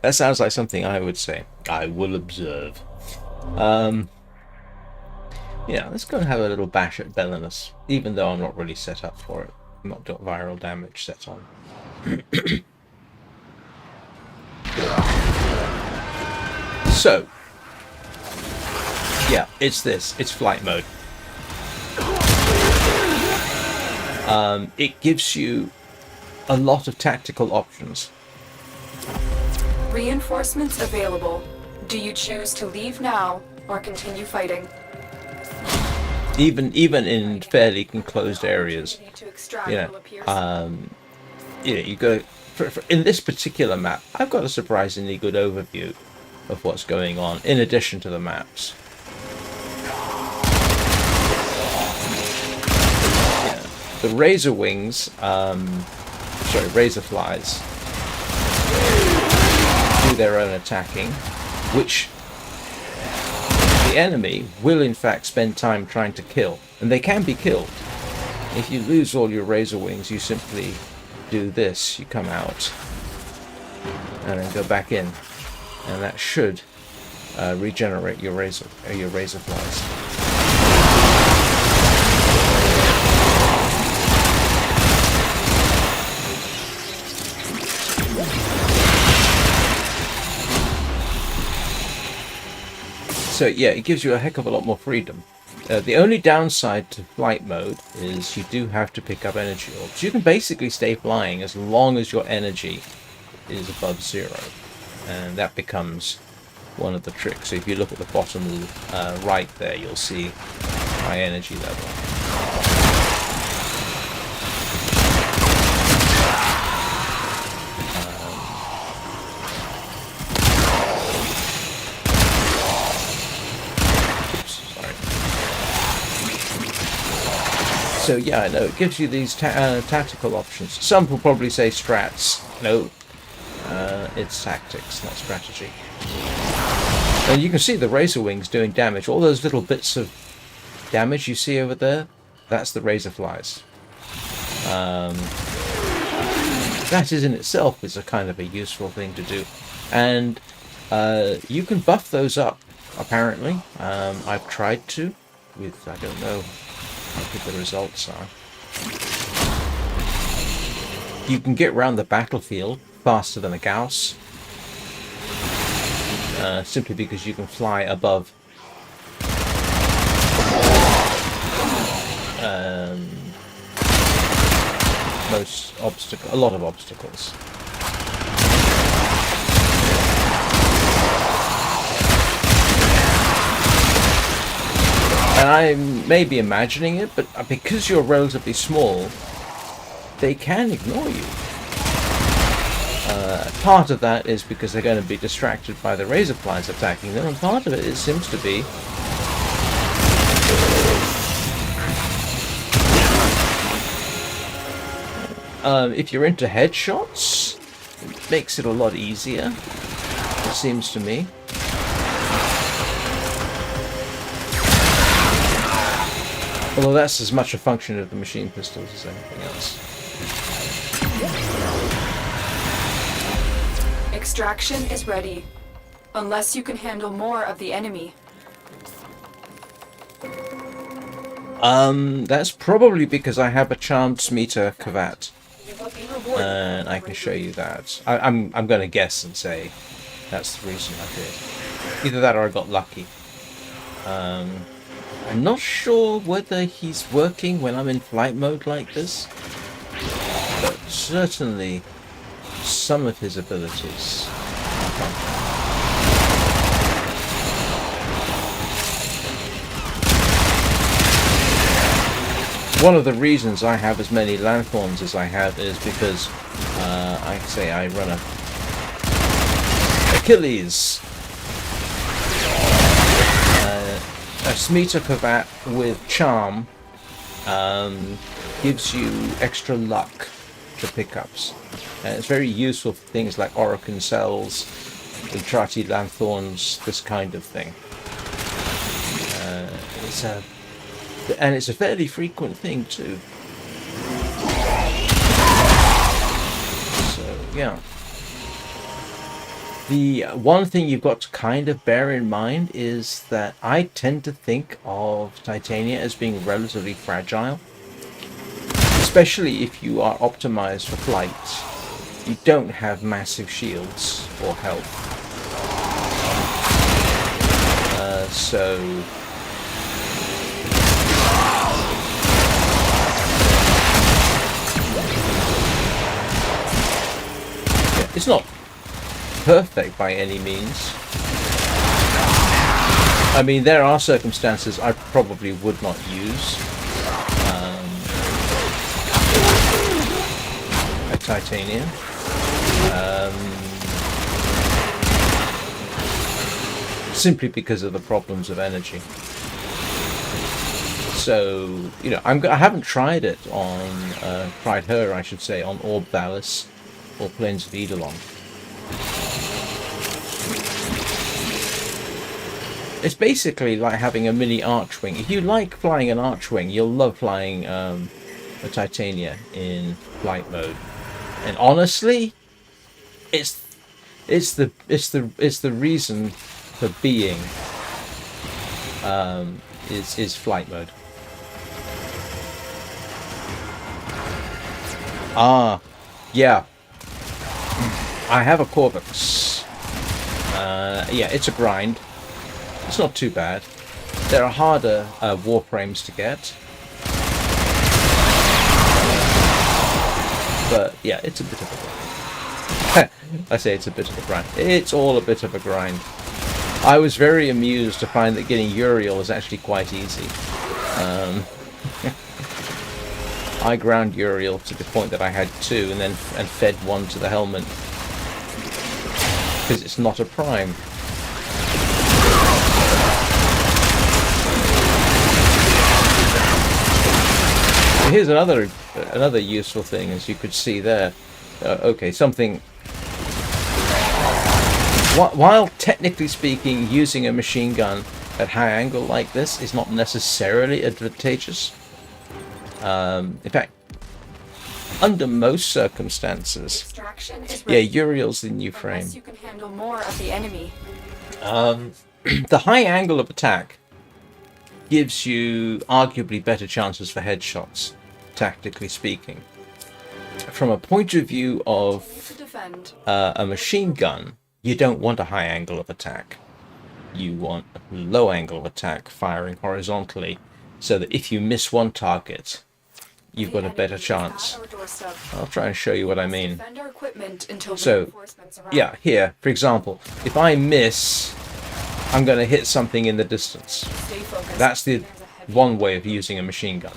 That sounds like something I would say. I will observe. Yeah, let's go and have a little bash at Belinus, even though I'm not really set up for it. I'm not got viral damage set on. So, yeah, it's this. It's flight mode. It gives you a lot of tactical options. Reinforcements available. Do you choose to leave now or continue fighting? Even in fairly enclosed areas, you go for in this particular map. I've got a surprisingly good overview of what's going on in addition to the maps. Yeah. The Razor Wings, Razorflies, do their own attacking, which the enemy will in fact spend time trying to kill, and they can be killed. If you lose all your Razor Wings, you simply do this. You come out and then go back in, and that should regenerate your Razorflies. So yeah, it gives you a heck of a lot more freedom. The only downside to flight mode is you do have to pick up energy orbs. You can basically stay flying as long as your energy is above 0. And that becomes one of the tricks. So if you look at the bottom right there, you'll see my energy level. So yeah, I know it gives you these tactical options. Some will probably say strats. No, it's tactics, not strategy. And you can see the razor wings doing damage. All those little bits of damage you see over there, that's the Razorflies. That is in itself is a kind of a useful thing to do. And you can buff those up, apparently. I've tried to, with, I don't know what the results are. You can get around the battlefield faster than a Gauss. Simply because you can fly above a lot of obstacles. And I may be imagining it, but because you're relatively small, they can ignore you. Part of that is because they're going to be distracted by the Razorflies attacking them, and part of it seems to be if you're into headshots, it makes it a lot easier, it seems to me. Although that's as much a function of the machine pistols as anything else. Extraction is ready. Unless you can handle more of the enemy. That's probably because I have a charmed Smeeta Kavat. And I can show you that. I'm going to guess and say that's the reason I did. Either that or I got lucky. I'm not sure whether he's working when I'm in flight mode like this, but certainly some of his abilities. One of the reasons I have as many lanthorns as I have is because I run a Achilles. A Smeeta Kavat with Charm gives you extra luck to pickups. It's very useful for things like Orokin cells, Utrati lanthorns, this kind of thing. It's a fairly frequent thing too. So yeah. The one thing you've got to kind of bear in mind is that I tend to think of Titania as being relatively fragile. Especially if you are optimized for flight. You don't have massive shields or health. So... yeah, it's not perfect by any means. I mean, there are circumstances I probably would not use a Titania. Simply because of the problems of energy. So, you know, I haven't tried it on, tried her, I should say, on Orb Dallas or Plains of Eidolon. It's basically like having a mini Archwing. If you like flying an Archwing, you'll love flying a Titania in flight mode. And honestly, it's the reason for being is flight mode. Ah, yeah. I have a Corvix. Yeah, it's a grind. It's not too bad. There are harder Warframes to get. But yeah, it's a bit of a grind. I say it's a bit of a grind. It's all a bit of a grind. I was very amused to find that getting Uriel was actually quite easy. I ground Uriel to the point that I had two and fed one to the helmet. Because it's not a prime. here's another useful thing, as you could see there. Okay, something. While technically speaking, using a machine gun at high angle like this is not necessarily advantageous. In fact, under most circumstances, Extraction is yeah, ready, Uriel's the new frame. unless you can handle more of the enemy. The high angle of attack gives you arguably better chances for headshots, tactically speaking. From a point of view of To defend. a machine gun, you don't want a high angle of attack. You want a low angle of attack, firing horizontally, so that if you miss one target, you've got a better chance. I'll try and show you what I mean. Defend our equipment until So, reinforcements arrive. yeah, here, for example, if I miss, I'm going to hit something in the distance. Stay focused. That's the There's a heavy one way of using a machine gun.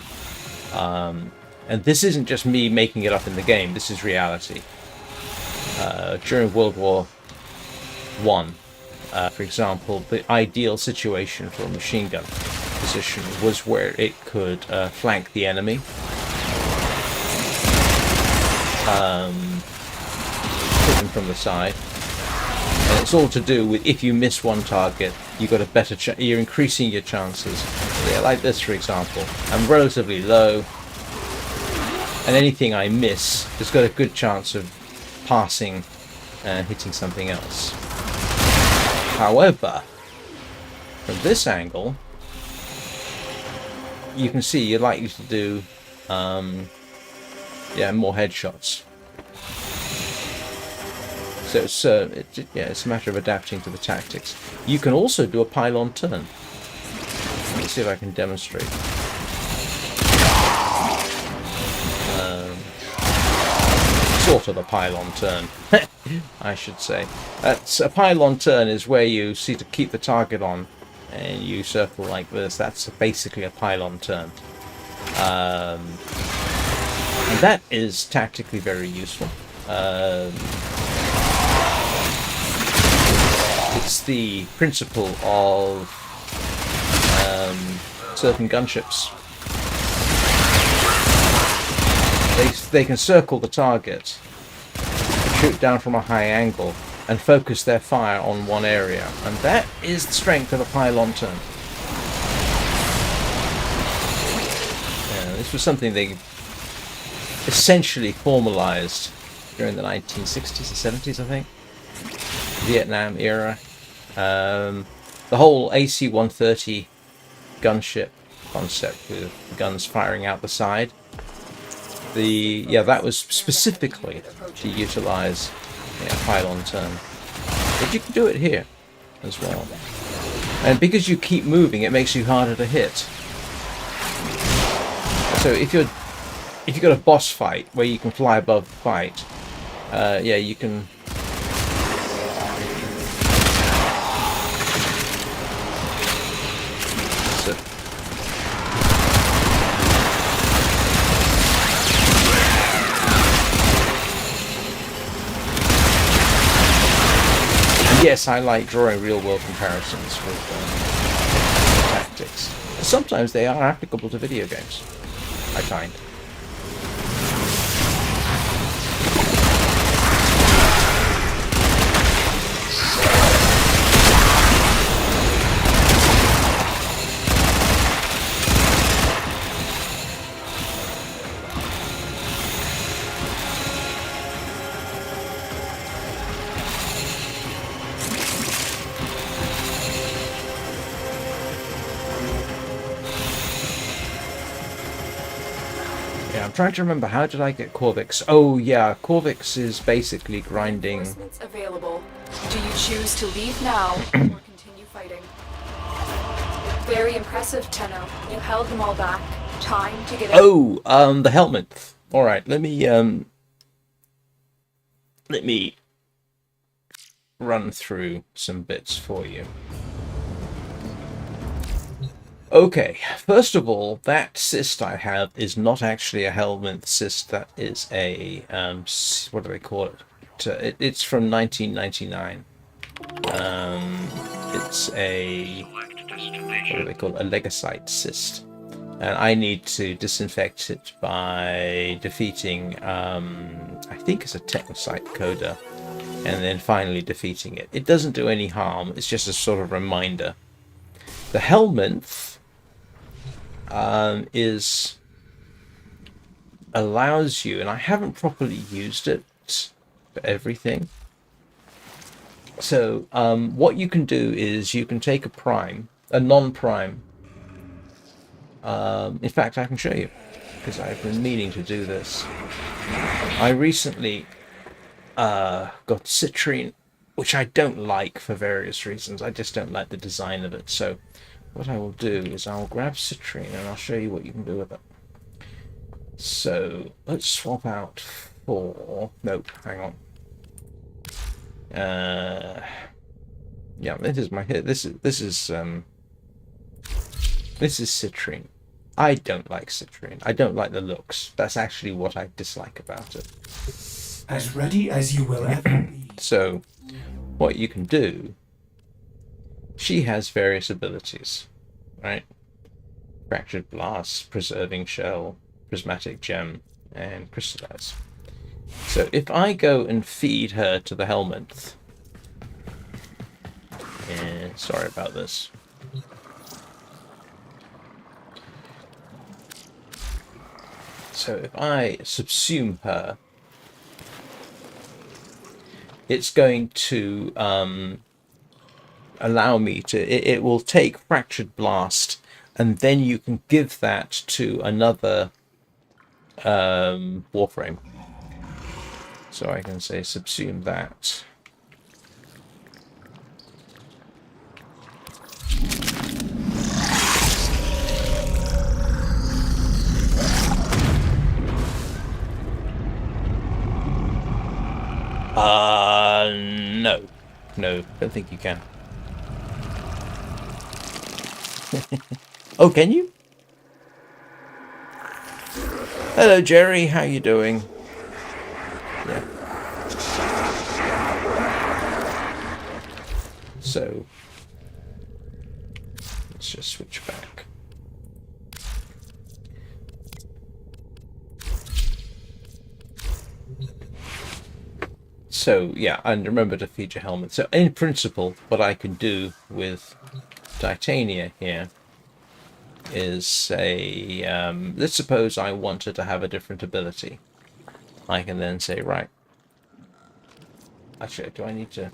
And this isn't just me making it up in the game, this is reality. During World War One, for example, the ideal situation for a machine gun position was where it could flank the enemy. Hit them from the side. And it's all to do with if you miss one target, you've got a better you're increasing your chances. Yeah, like this, for example. I'm relatively low, and anything I miss has got a good chance of passing and hitting something else. However, from this angle, you can see you're likely to do more headshots. So it's a matter of adapting to the tactics. You can also do a pylon turn. Let's see if I can demonstrate. Sort of a pylon turn, I should say. A pylon turn is where you see to keep the target on, and you circle like this. That's basically a pylon turn. And that is tactically very useful. It's the principle of certain gunships. They can circle the target, shoot down from a high angle, and focus their fire on one area. And that is the strength of a pylon turn. This was something they essentially formalized during the 1960s or 70s, I think. Vietnam era. The whole AC-130 gunship concept with guns firing out the side. That was specifically to utilize pylon turn. But you can do it here as well. And because you keep moving, it makes you harder to hit. So if you've got a boss fight where you can fly above the fight, you can. So, yes, I like drawing real-world comparisons with tactics. Sometimes they are applicable to video games, I find. I'm trying to remember, how did I get Corvix? Oh yeah, Corvix is basically grinding. Reinforcements available. Do you choose to leave now or continue fighting? Very impressive, Tenno. You held them all back. Time to get out. Oh, the helmet. All right, let me run through some bits for you. Okay, first of all, that cyst I have is not actually a helmet cyst. That is a what do they call it? It's from 1999. It's a, what do they call it? A legosite cyst. And I need to disinfect it by defeating, I think it's a Technosite coda, and then finally defeating it. It doesn't do any harm, it's just a sort of reminder. The Helminth allows you, and I haven't properly used it for everything. So what you can do is you can take a non-prime. In fact, I can show you, because I've been meaning to do this. I recently got citrine, which I don't like for various reasons. I just don't like the design of it. So what I will do is I'll grab citrine and I'll show you what you can do with it. So let's swap out for... Nope, hang on. Yeah, this is my hit. This is citrine. I don't like citrine. I don't like the looks. That's actually what I dislike about it. As ready as you will ever be. So, what you can do, she has various abilities, right? Fractured Blast, Preserving Shell, Prismatic Gem, and Crystallize. So if I go and feed her to the Helminth, sorry about this. So if I subsume her, it's going to allow me to, it will take Fractured Blast, and then you can give that to another Warframe. So I can say subsume that. No. No, don't think you can. Oh, can you? Hello, Jerry. How you doing? Yeah. So let's just switch back. So yeah, and remember to feed your helmet. So in principle, what I can do with Titania here is say, let's suppose I wanted to have a different ability. I can then say, right, actually, do I need to,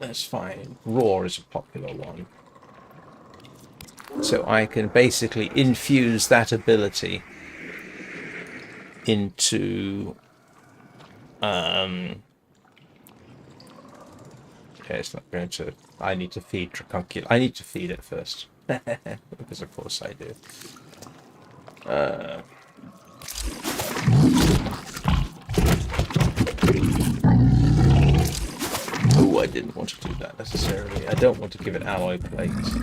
that's fine. Roar is a popular one. So I can basically infuse that ability into, okay, it's not going to, I need to feed Dracunculus. I need to feed it first. Because of course I do. Oh, I didn't want to do that necessarily. I don't want to give it alloy plates.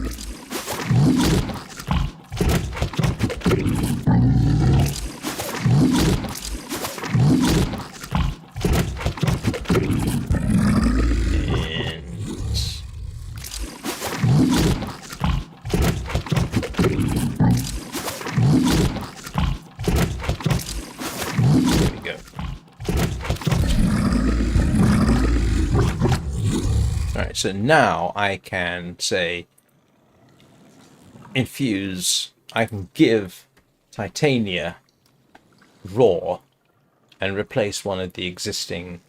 So now I can say infuse, I can give Titania Roar and replace one of the existing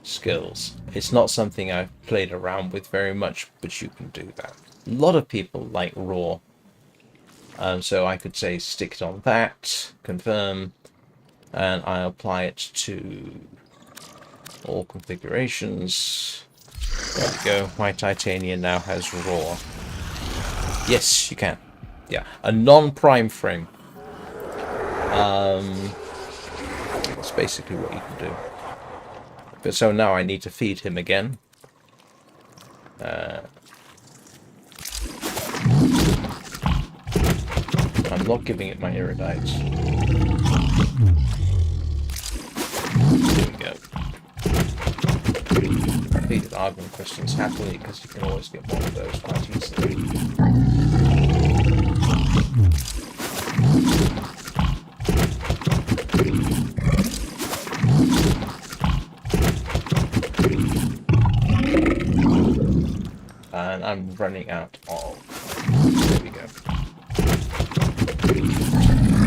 skills. It's not something I've played around with very much, but you can do that. A lot of people like Roar. So I could say stick it on that, confirm, and I apply it to all configurations. There we go. My Titania now has Roar. Yes, you can. Yeah, a non-prime frame. That's basically what you can do. But so now I need to feed him again. I'm not giving it my iridites. There we go. Feed it with Argon crystals happily, because you can always get more of those quite easily. And I'm running out of... There we go.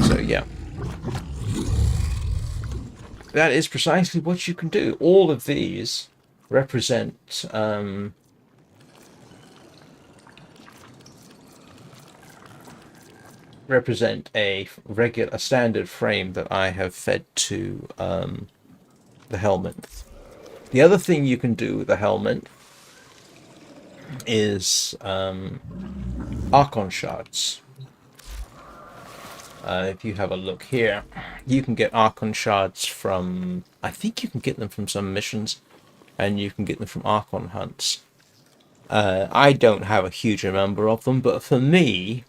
So yeah. That is precisely what you can do. All of these represent a standard frame that I have fed to the helmet. The other thing you can do with the helmet is Archon shards. If you have a look here, you can get Archon shards from... I think you can get them from some missions, and you can get them from Archon hunts. I don't have a huge number of them, but for me,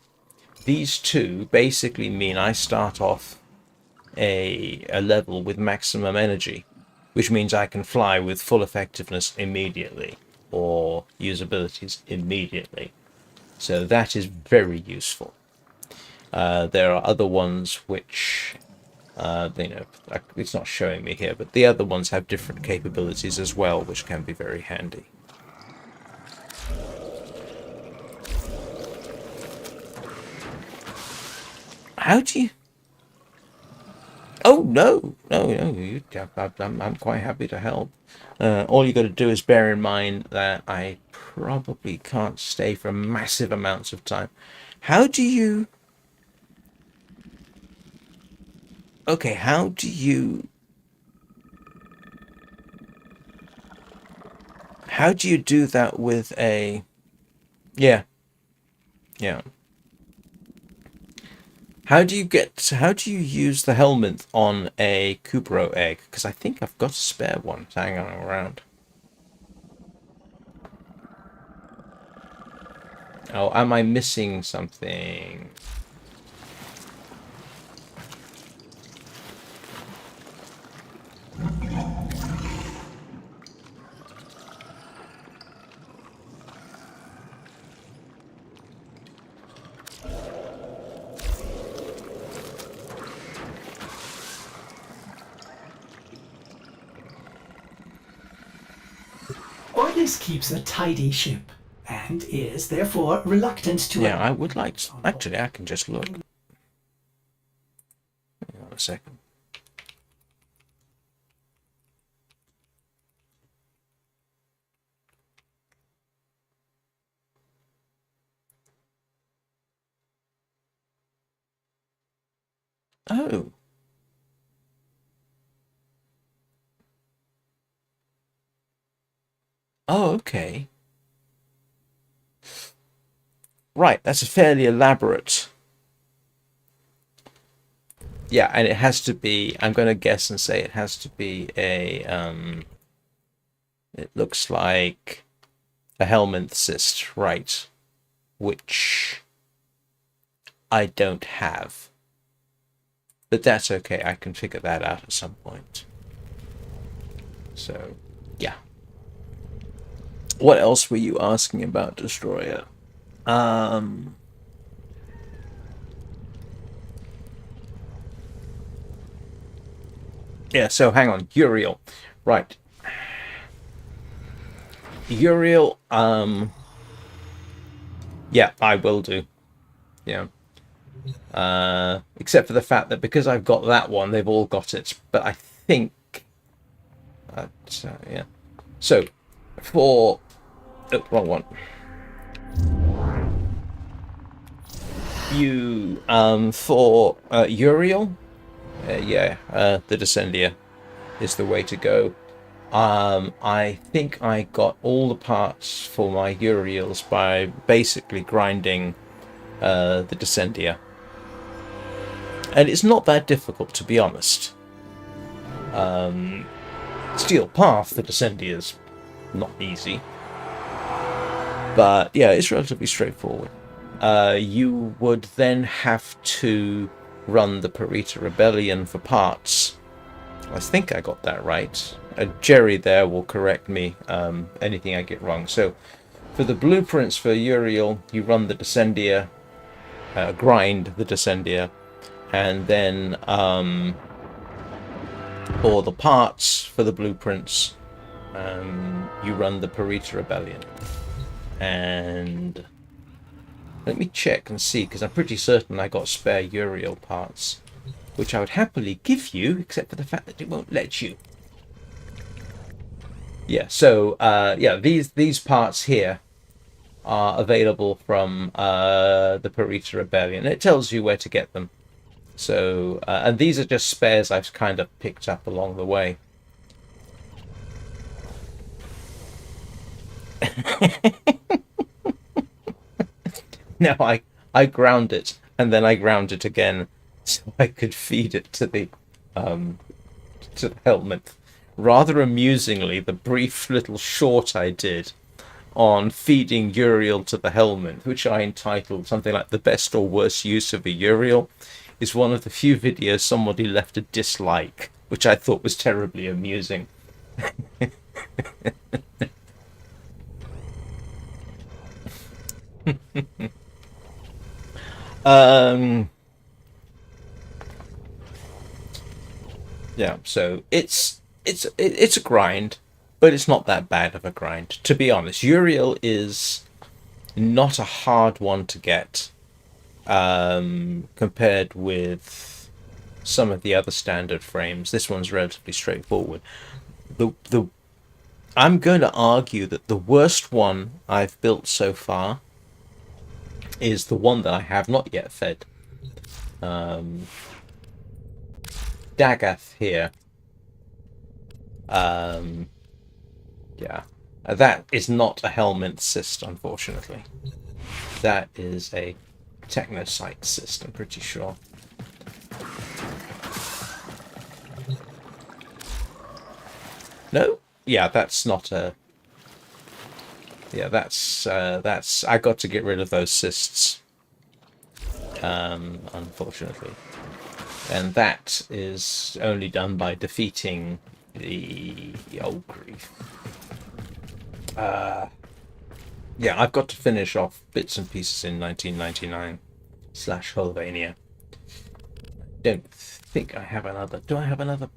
these two basically mean I start off a level with maximum energy, which means I can fly with full effectiveness immediately, or use abilities immediately. So that is very useful. There are other ones which, it's not showing me here, but the other ones have different capabilities as well, which can be very handy. How do you... Oh, no, I'm quite happy to help. All you got to do is bear in mind that I probably can't stay for massive amounts of time. How do you... Okay, how do you do that with a... Yeah. How do you use the helmet on a Kubro egg? Because I think I've got a spare one hanging around. Oh, am I missing something? Ordis keeps a tidy ship, and is therefore reluctant to... Yeah, I would like to... Actually, I can just look. Hang on a second. Oh. Oh, okay. Right, that's a fairly elaborate... Yeah, and it has to be... I'm going to guess and say it has to be a... It looks like a helmet cyst, right? Which I don't have. But that's okay, I can figure that out at some point. So, yeah. What else were you asking about, Destroyer? Yeah, so hang on, Uriel. Right. Uriel, yeah, I will do. Yeah. Except for the fact that because I've got that one, they've all got it. But I think... yeah. So, for... Oh, wrong one. You, for Uriel, the Descendia is the way to go. I think I got all the parts for my Uriels by basically grinding the Descendia. And it's not that difficult, to be honest. Steel Path, the Descendia is not easy. But yeah, it's relatively straightforward. You would then have to run the Parita Rebellion for parts. I think I got that right. Jerry there will correct me anything I get wrong. So for the blueprints for Uriel, you run the Descendia, grind the Descendia, and then for the parts for the blueprints, you run the Perita Rebellion. And let me check and see, because I'm pretty certain I got spare Uriel parts, which I would happily give you, except for the fact that it won't let you. Yeah, so yeah, these parts here are available from the Perita Rebellion. It tells you where to get them. So, and these are just spares I've kind of picked up along the way. Now I ground it, and then I ground it again, so I could feed it to the helmet. Rather amusingly, the brief little short I did on feeding Uriel to the helmet, which I entitled something like "The Best or Worst Use of a Uriel," is one of the few videos somebody left a dislike, which I thought was terribly amusing. Yeah, so it's a grind, but it's not that bad of a grind. To be honest, Uriel is not a hard one to get compared with some of the other standard frames. This one's relatively straightforward. I'm going to argue that the worst one I've built so far is the one that I have not yet fed. Dagath here. Yeah, that is not a helmet cyst, unfortunately. That is a technocyte cyst, I'm pretty sure. No? Yeah, that's not a... Yeah, that's I got to get rid of those cysts. Unfortunately. And that is only done by defeating the... Oh, grief. Yeah, I've got to finish off bits and pieces in 1999 / Holvania. Don't think I have another. Do I have another?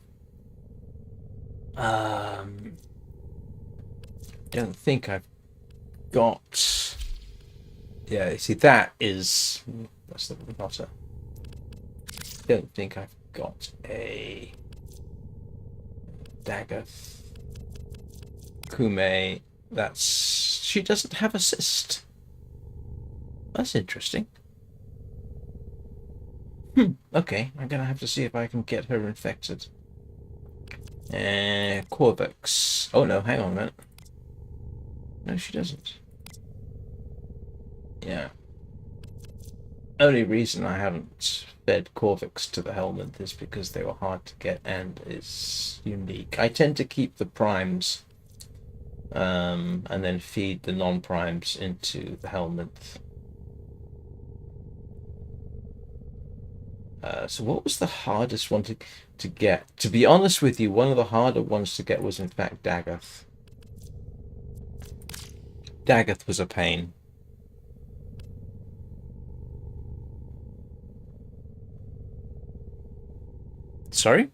Don't think I've got... Yeah, you see, that is... That's the not a... Don't think I've got a dagger. Kume, that's... She doesn't have a cyst. That's interesting. Okay, I'm gonna have to see if I can get her infected. Corvix. Oh no, hang on a minute. No, she doesn't. Yeah. Only reason I haven't fed Corvix to the helmet is because they were hard to get and is unique. I tend to keep the primes and then feed the non-primes into the helmet. So what was the hardest one to get? To be honest with you, one of the harder ones to get was in fact Dagath. Dagath was a pain. Sorry?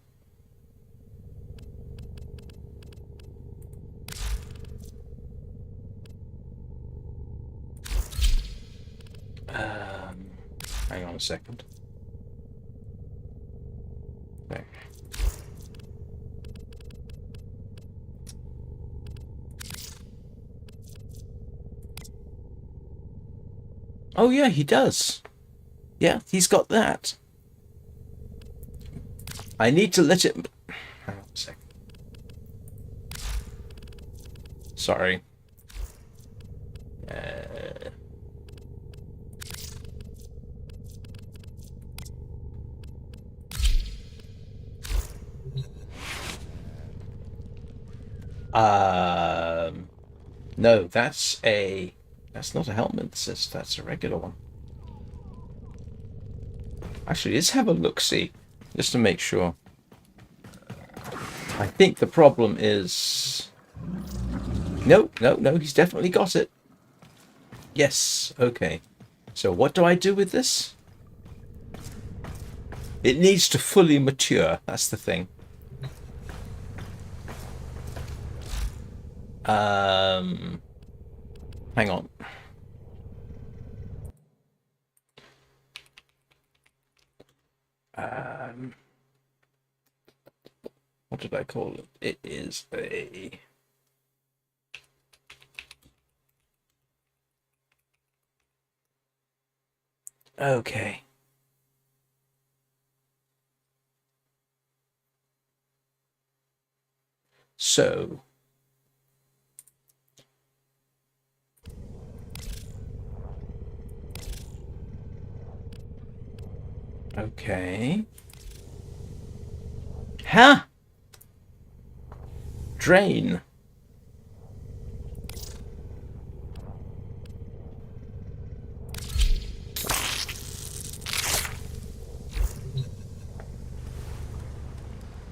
Hang on a second. Okay. Oh yeah, he does. Yeah, he's got that. I need to let it... Hang on a second. Sorry. No, that's not a helmet assist, that's a regular one. Actually, let's have a look-see, just to make sure. I think the problem is... No, he's definitely got it. Yes, okay. So what do I do with this? It needs to fully mature, that's the thing. Hang on. What did I call it? It is a... Okay. So... Okay. Huh? Drain.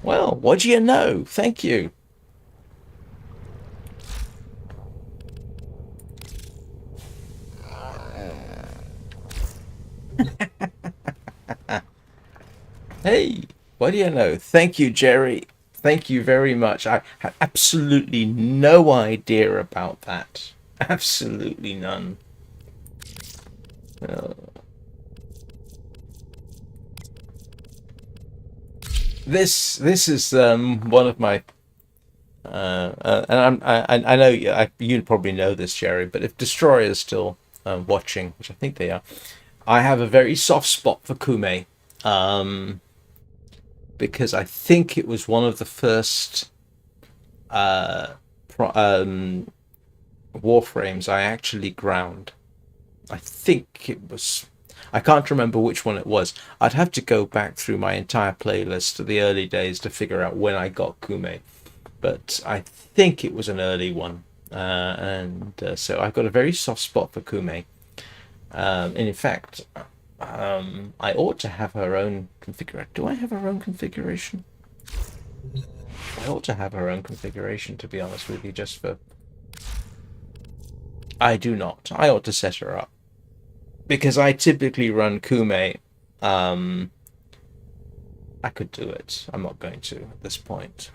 Well, what do you know? Thank you. Hey, what do you know? Thank you, Jerry. Thank you very much. I had absolutely no idea about that. Absolutely none. This is one of my and I know you probably know this, Jerry, but if Destroyer is still watching, which I think they are, I have a very soft spot for Kume, because I think it was one of the first Warframes I actually ground. I think it was... I can't remember which one it was. I'd have to go back through my entire playlist to the early days to figure out when I got Kume. But I think it was an early one. So I've got a very soft spot for Kume. And in fact, I ought to have her own configuration. Do I have her own configuration? I ought to have her own configuration, to be honest with you, just for... I do not. I ought to set her up. Because I typically run Kume. I could do it. I'm not going to at this point.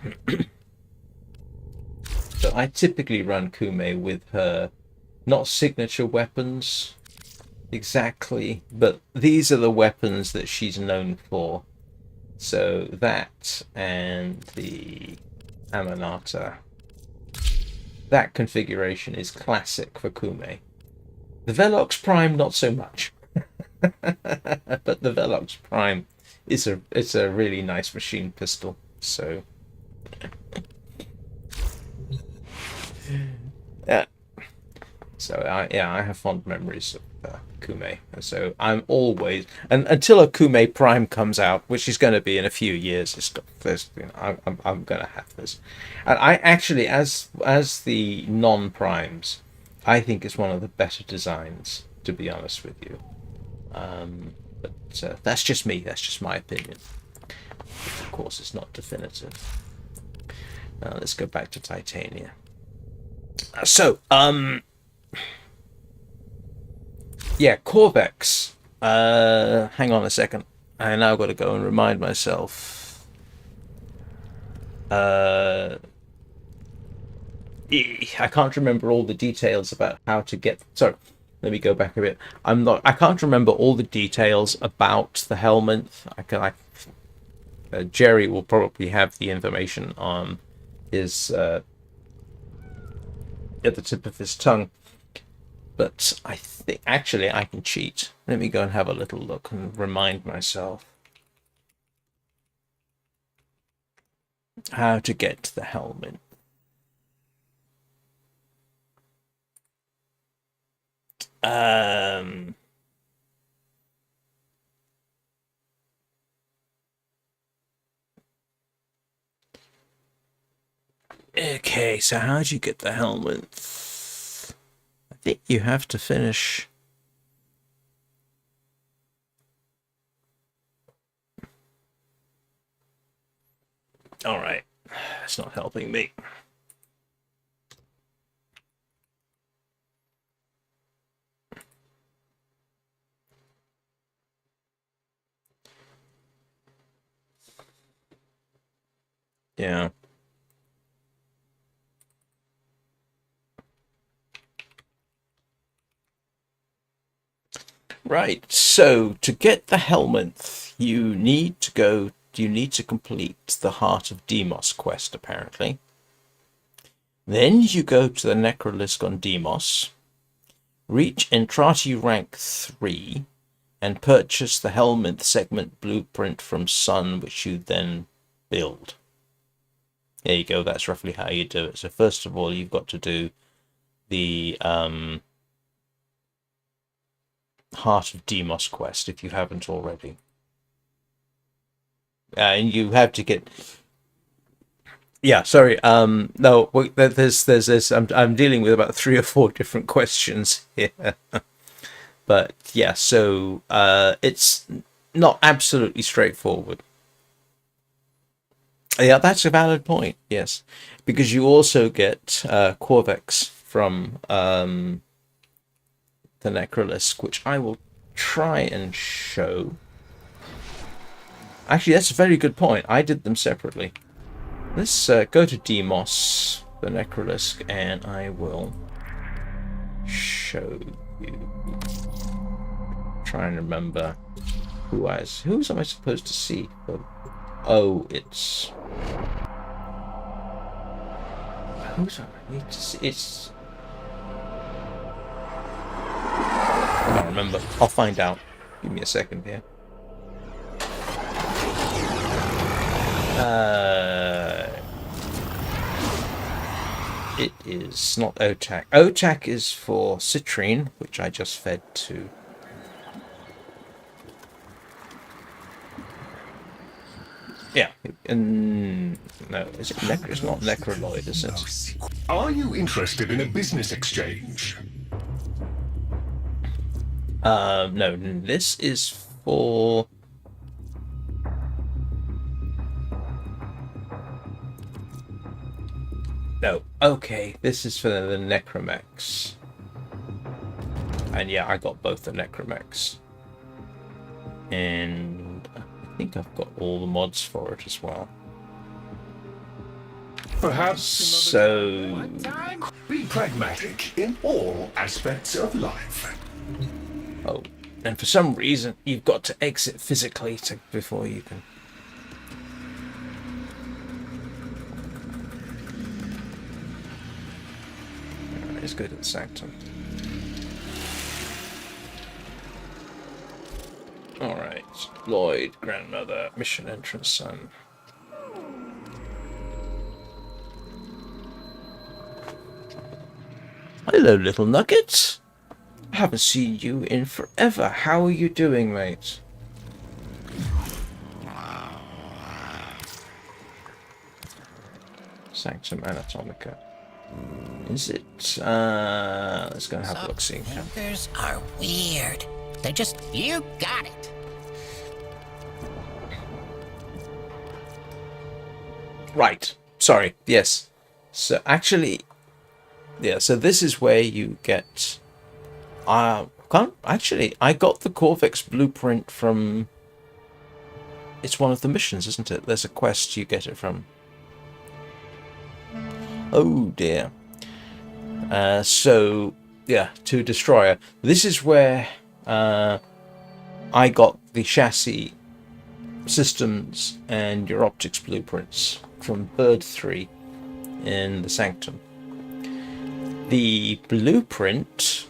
So I typically run Kume with her, not signature weapons exactly, but these are the weapons that she's known for. So that and the Amanata. That configuration is classic for Kume. The Velox Prime, not so much. But the Velox Prime is a really nice machine pistol. So yeah. So I have fond memories of Kume. So I'm always, and until a Kume Prime comes out, which is going to be in a few years, I'm going to have this. And I actually, as the non-primes, I think it's one of the better designs, to be honest with you. But that's just me. That's just my opinion. Which, of course, it's not definitive. Let's go back to Titania. Yeah, Corvex. Hang on a second. I now got to go and remind myself. I can't remember all the details about how to get... Sorry, let me go back a bit. I can't remember all the details about the helmet. Jerry will probably have the information on his... at the tip of his tongue. But I think actually I can cheat. Let me go and have a little look and remind myself how to get to the helmet. Okay, so how do you get the helmet? I think you have to finish. All right. It's not helping me. Yeah. Right, so to get the helmet, you need to complete the Heart of Demos quest, apparently. Then you go to the Necrolisk on Demos, reach Entrati rank 3, and purchase the helmet segment blueprint from Sun, which you then build. There you go, that's roughly how you do it. So first of all, you've got to do the Heart of Demos quest if you haven't already. And you have to get... Yeah, sorry. No, there's I'm dealing with about 3 or 4 different questions here. But yeah, so it's not absolutely straightforward. Yeah, that's a valid point. Yes, because you also get Corvex from the Necrolisk, which I will try and show. Actually, that's a very good point. I did them separately. Let's go to Demos, the Necrolisk, and I will show you. Try and remember who's am I supposed to see? Oh, it's who's I need to see? It's I can't remember. I'll find out. Give me a second here. It is not Otak. Otak is for Citrine, which I just fed to. Yeah, and no, is it it's not Necroloid, is it? Are you interested in a business exchange? No, this is for... No, okay, this is for the Necromex. And yeah, I got both the Necromex. And I think I've got all the mods for it as well. Perhaps so... Be pragmatic in all aspects of life. Oh, and for some reason, you've got to exit physically before you can... Let's go to the Sanctum. Alright, Lloyd, Grandmother, Mission Entrance, Son. Hello, little Nugget. I haven't seen you in forever. How are you doing, mate? Sanctum Anatomica. Is it? Let's go and have a look. See. Thinkers are weird. They're just, you got it. Right. Sorry. Yes. So actually, yeah. So this is where you get. I got the Corvex blueprint from. It's one of the missions, isn't it? There's a quest you get it from. Oh dear. So yeah, to Destroyer. This is where I got the chassis, systems, and your optics blueprints from Bird 3 in the Sanctum. The blueprint,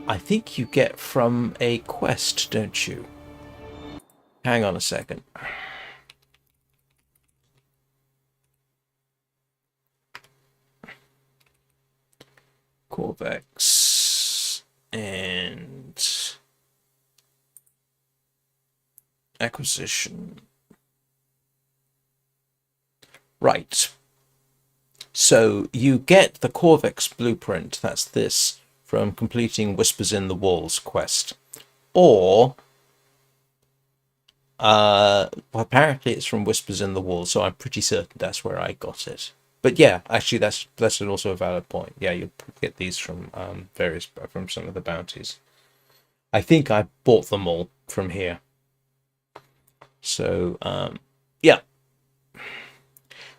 I think you get from a quest, don't you? Hang on a second. Corvex and acquisition. Right. So you get the Corvex blueprint, that's this, from completing Whispers in the Walls quest. Or Well, apparently it's from Whispers in the Wall, so I'm pretty certain that's where I got it. But yeah, actually, that's also a valid point. Yeah, you get these from from some of the bounties. I think I bought them all from here. So yeah.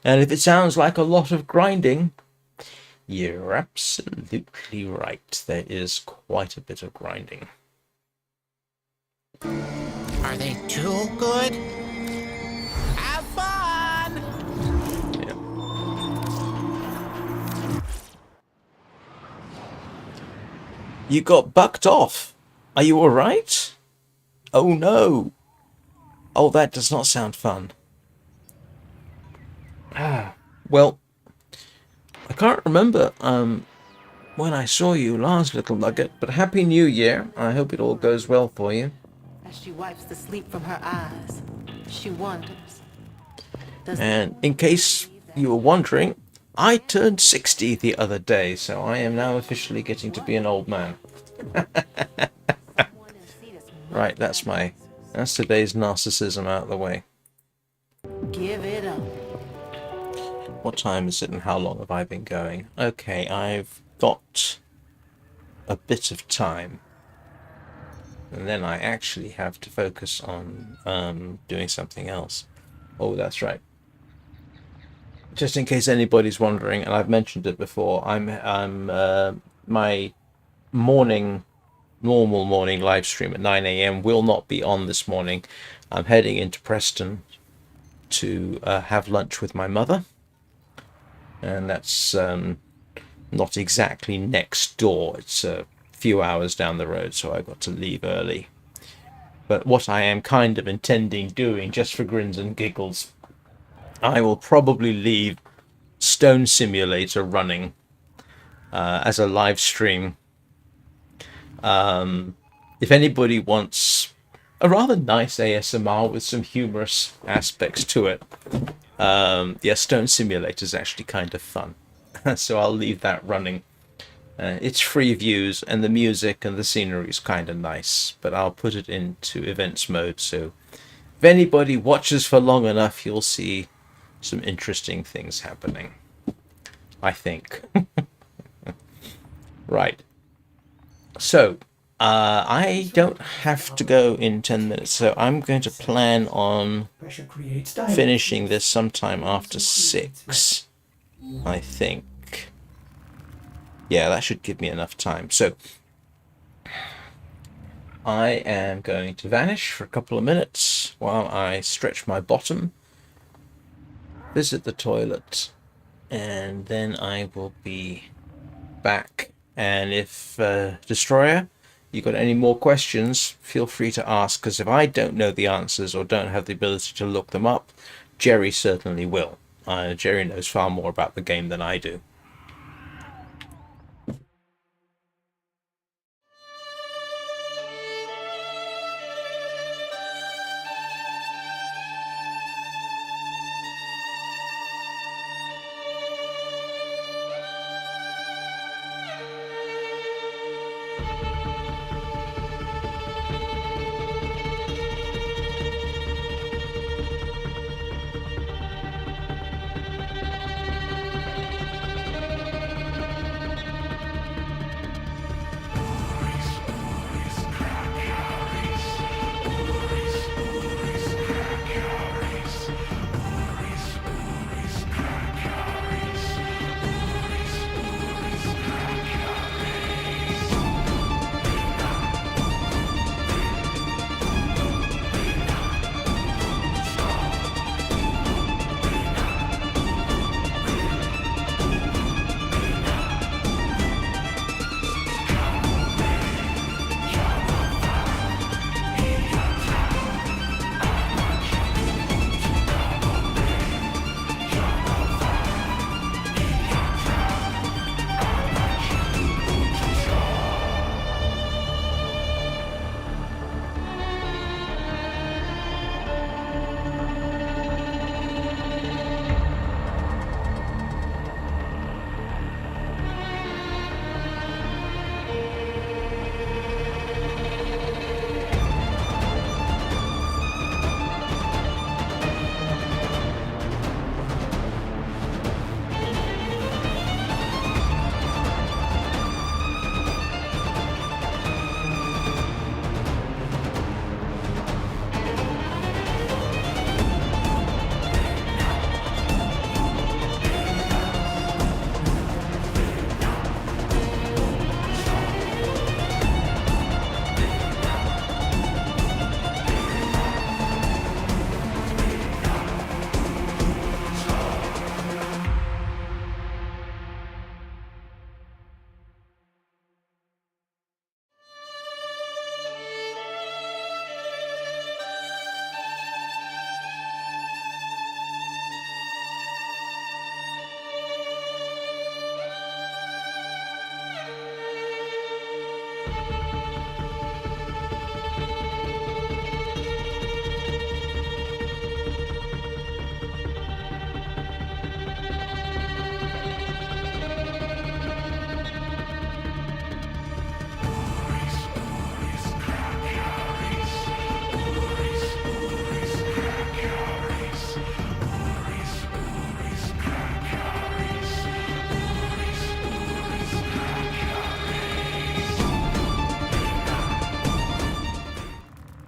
And if it sounds like a lot of grinding, you're absolutely right. There is quite a bit of grinding. Are they too good? Have fun! Yeah. You got bucked off. Are you alright? Oh no. Oh, that does not sound fun. Well, I can't remember when I saw you last, little nugget, but Happy New Year. I hope it all goes well for you. As she wipes the sleep from her eyes, she wonders. And in case you were wondering, I turned 60 the other day, so I am now officially getting to be an old man. Right, that's today's narcissism out of the way. Give it up. What time is it and how long have I been going? Okay, I've got a bit of time. And then I actually have to focus on doing something else. Oh, that's right. Just in case anybody's wondering, and I've mentioned it before, my normal morning live stream at 9 a.m. will not be on this morning. I'm heading into Preston to have lunch with my mother. And that's not exactly next door. It's a few hours down the road, so I got to leave early. But what I am kind of intending doing, just for grins and giggles, I will probably leave Stone Simulator running as a live stream. If anybody wants a rather nice ASMR with some humorous aspects to it, yeah, Stone Simulator is actually kind of fun. So I'll leave that running. It's free views, and the music and the scenery is kind of nice, but I'll put it into events mode, so if anybody watches for long enough, you'll see some interesting things happening, I think. Right. So, I don't have to go in 10 minutes, so I'm going to plan on finishing this sometime after 6, I think. Yeah, that should give me enough time. So, I am going to vanish for a couple of minutes while I stretch my bottom, visit the toilet, and then I will be back. And if Destroyer, you got any more questions, feel free to ask, because if I don't know the answers or don't have the ability to look them up, Jerry certainly will. Jerry knows far more about the game than I do.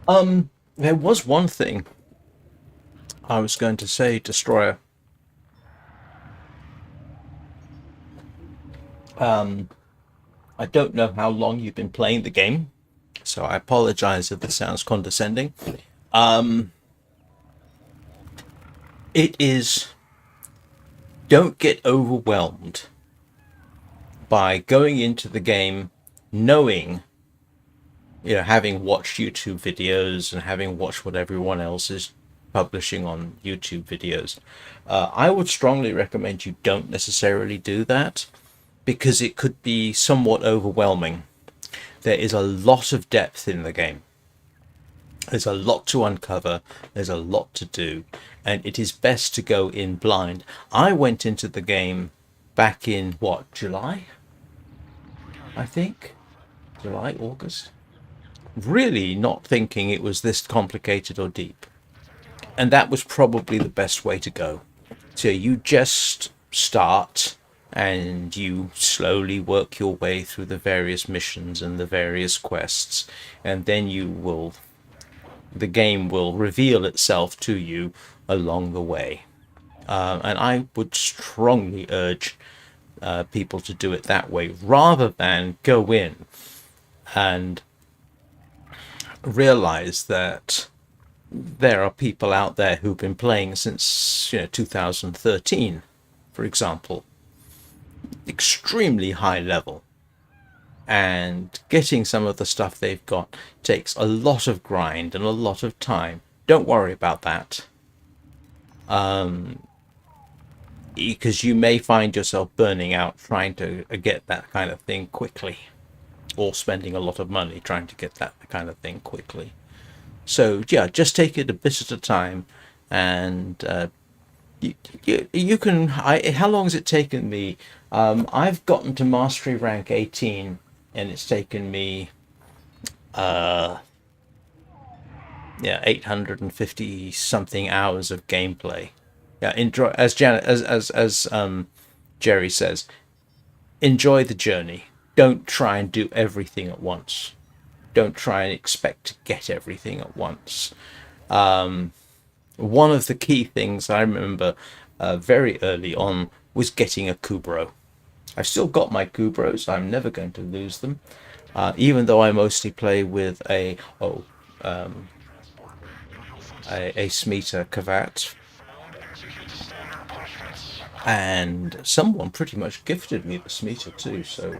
There was one thing I was going to say, Destroyer. I don't know how long you've been playing the game, so I apologize if this sounds condescending. It is... Don't get overwhelmed by going into the game knowing, you know, having watched YouTube videos and having watched what everyone else is publishing on YouTube videos. I would strongly recommend you don't necessarily do that, because it could be somewhat overwhelming. There is a lot of depth in the game. There's a lot to uncover. There's a lot to do. And it is best to go in blind. I went into the game back in, what, July? I think? July, August? Really not thinking it was this complicated or deep. And that was probably the best way to go. So you just start and you slowly work your way through the various missions and the various quests, and then the game will reveal itself to you along the way. And I would strongly urge people to do it that way, rather than go in and realize that there are people out there who've been playing since 2013, for example, extremely high level, and getting some of the stuff they've got takes a lot of grind and a lot of time. Don't worry about that, because you may find yourself burning out trying to get that kind of thing quickly, or spending a lot of money trying to get that kind of thing quickly. So yeah, just take it a bit at a time, and you can. How long has it taken me? I've gotten to mastery rank 18, and it's taken me 850 something hours of gameplay. Yeah, enjoy, as Janet, as Jerry says, enjoy the journey. Don't try and do everything at once. Don't try and expect to get everything at once. One of the key things I remember very early on was getting a Kubro. I've still got my Kubros. I'm never going to lose them, even though I mostly play with a Smita Kavat. And someone pretty much gifted me the Smita too, so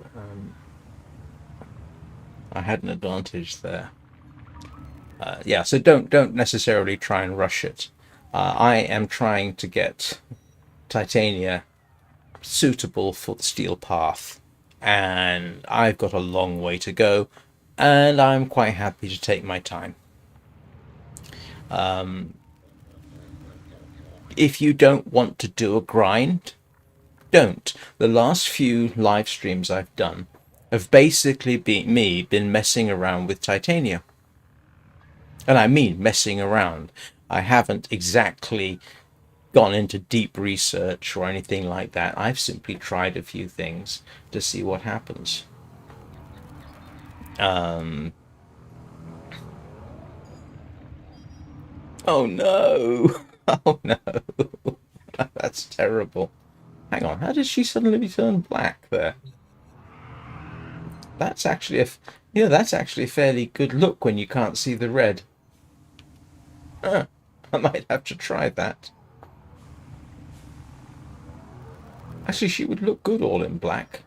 I had an advantage there. Yeah, so don't necessarily try and rush it. I am trying to get Titania suitable for the steel path, and I've got a long way to go, and I'm quite happy to take my time. If you don't want to do a grind, don't. The last few live streams I've done have basically been messing around with Titania. And I mean messing around. I haven't exactly gone into deep research or anything like that. I've simply tried a few things to see what happens. Oh no! Oh no! That's terrible. Hang on, how did she suddenly turn black there? That's actually that's actually a fairly good look when you can't see the red. I might have to try that. Actually, she would look good all in black.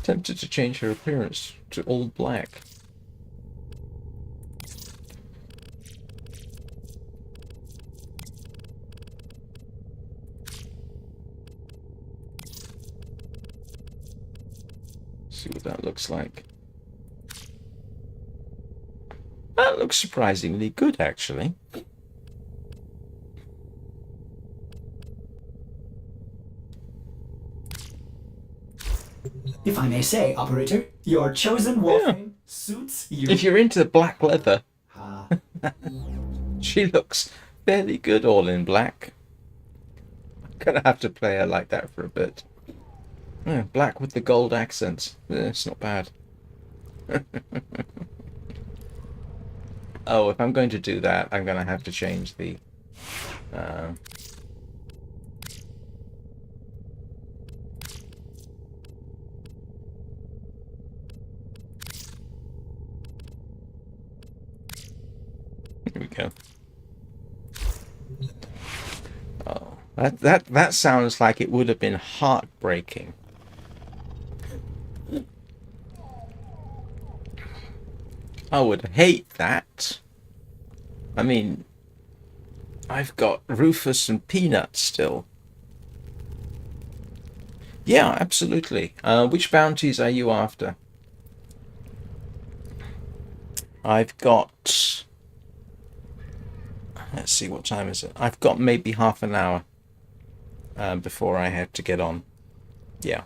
Tempted to change her appearance to all black. See what that looks like. That looks surprisingly good, actually. If I may say, operator, your chosen Warframe suits you. If you're into black leather, she looks fairly good all in black. I'm gonna have to play her like that for a bit. Yeah, black with the gold accents. It's not bad. Oh, if I'm going to do that, I'm going to have to change the... Here we go. Oh, that sounds like it would have been heartbreaking. I would hate that. I mean, I've got Rufus and Peanut still. Yeah, absolutely. Which bounties are you after? I've got... Let's see, what time is it? I've got maybe half an hour before I have to get on. Yeah.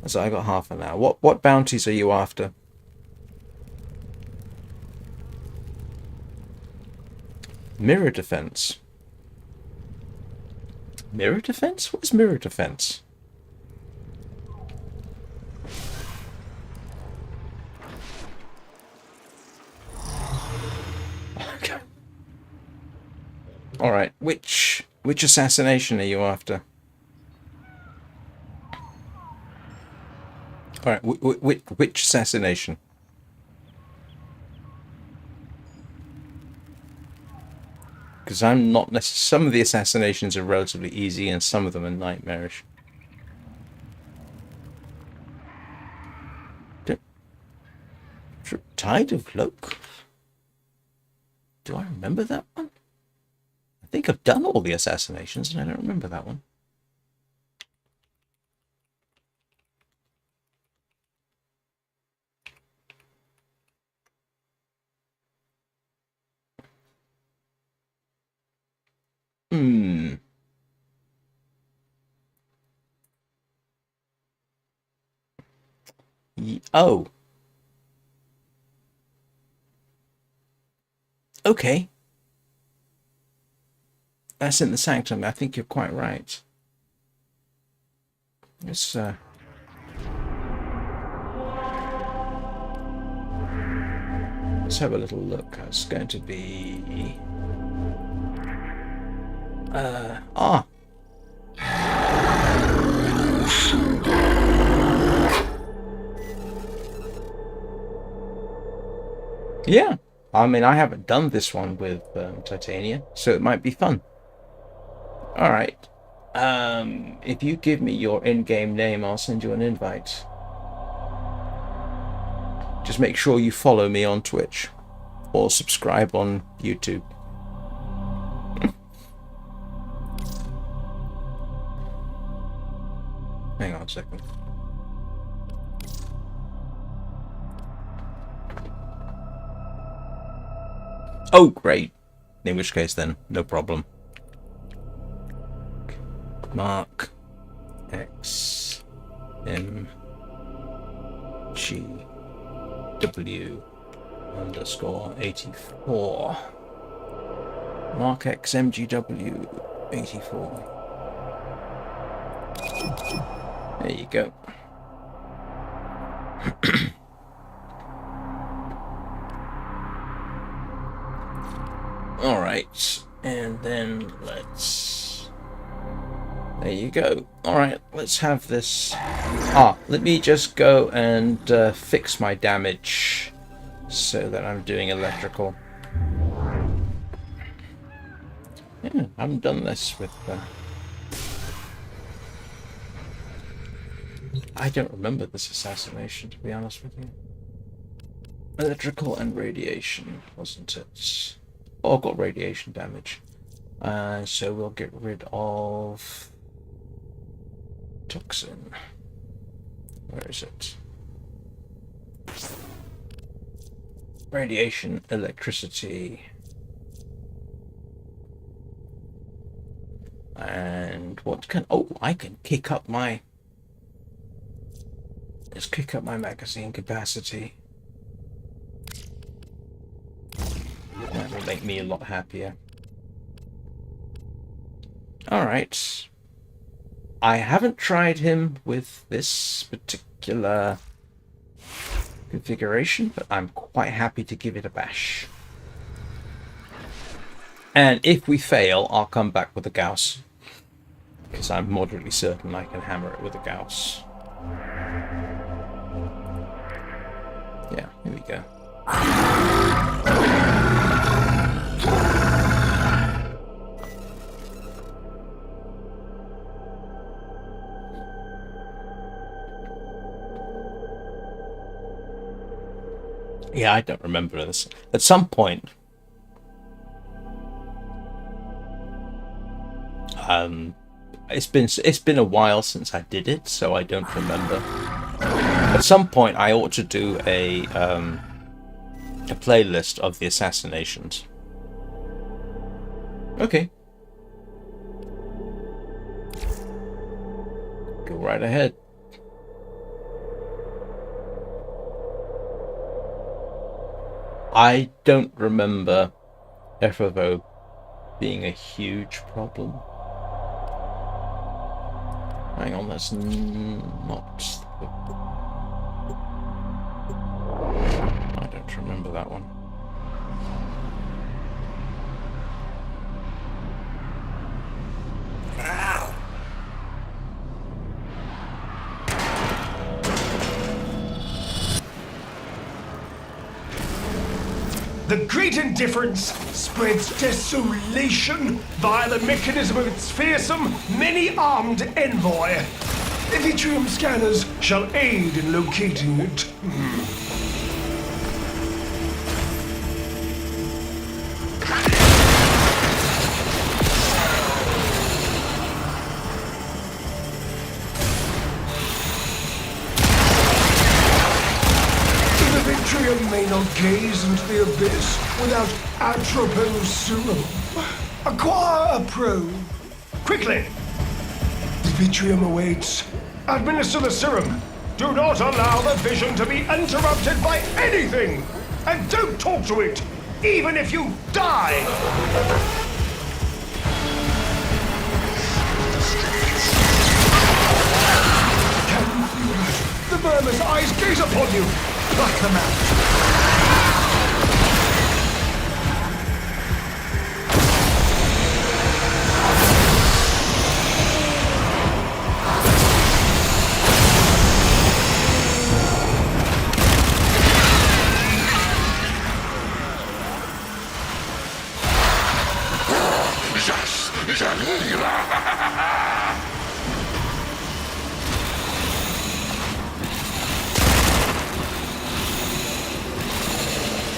So I got half an hour. What bounties are you after? Mirror defense. Mirror defense? What is mirror defense? Okay. All right. Which assassination are you after? All right. Which assassination? Because I'm not necessarily... Some of the assassinations are relatively easy and some of them are nightmarish. Tide of Loke? Do I remember that one? I think I've done all the assassinations and I don't remember that one. Oh. Okay. That's in the Sanctum. I think you're quite right. Let's have a little look. It's going to be... Yeah. I mean, I haven't done this one with Titania, so it might be fun. Alright. If you give me your in-game name, I'll send you an invite. Just make sure you follow me on Twitch. Or subscribe on YouTube. Hang on a second. Oh, great. In which case then, no problem. Mark X M G W _ 84. Mark X M G W 84. There you go. Alright, and then let's... There you go. Alright, let's have this... let me just go and fix my damage so that I'm doing electrical. Yeah, I haven't done this with... I don't remember this assassination, to be honest with you. Electrical and radiation, wasn't it? Oh, I've got radiation damage. So we'll get rid of... Toxin. Where is it? Radiation, electricity. And what can... Oh, I can kick up my... Let's kick up my magazine capacity. That will make me a lot happier. Alright. I haven't tried him with this particular configuration, but I'm quite happy to give it a bash. And if we fail, I'll come back with a Gauss, because I'm moderately certain I can hammer it with a Gauss. Yeah, here we go. Yeah, I don't remember this. At some point, it's been a while since I did it, so I don't remember. At some point, I ought to do a playlist of the assassinations. Okay. Go right ahead. I don't remember FFO being a huge problem. Hang on, that's not... I don't remember that one. The great indifference spreads desolation via the mechanism of its fearsome, many-armed envoy. Evitrium scanners shall aid in locating it. May not gaze into the abyss without atropos serum. Acquire a probe. Quickly! The vitrium awaits. Administer the serum. Do not allow the vision to be interrupted by anything! And don't talk to it, even if you die! Can you feel that? The vermin's eyes gaze upon you! Pluck them out!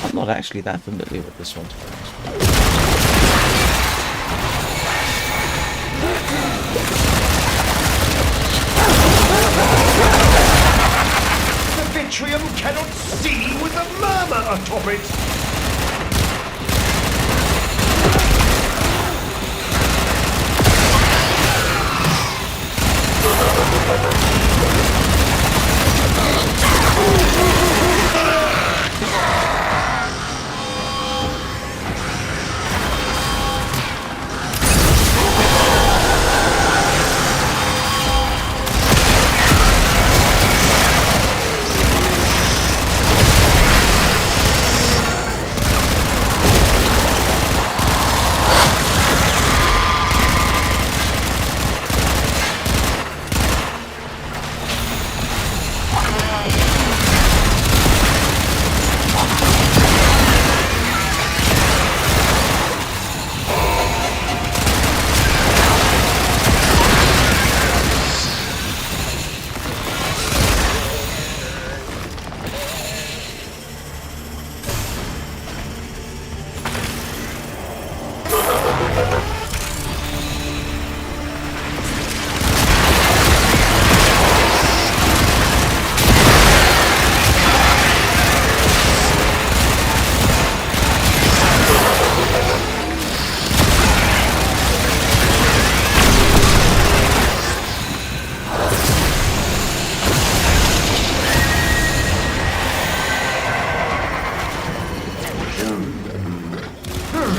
I'm not actually that familiar with this one, to be honest. The vitrium cannot see with the murmur atop it!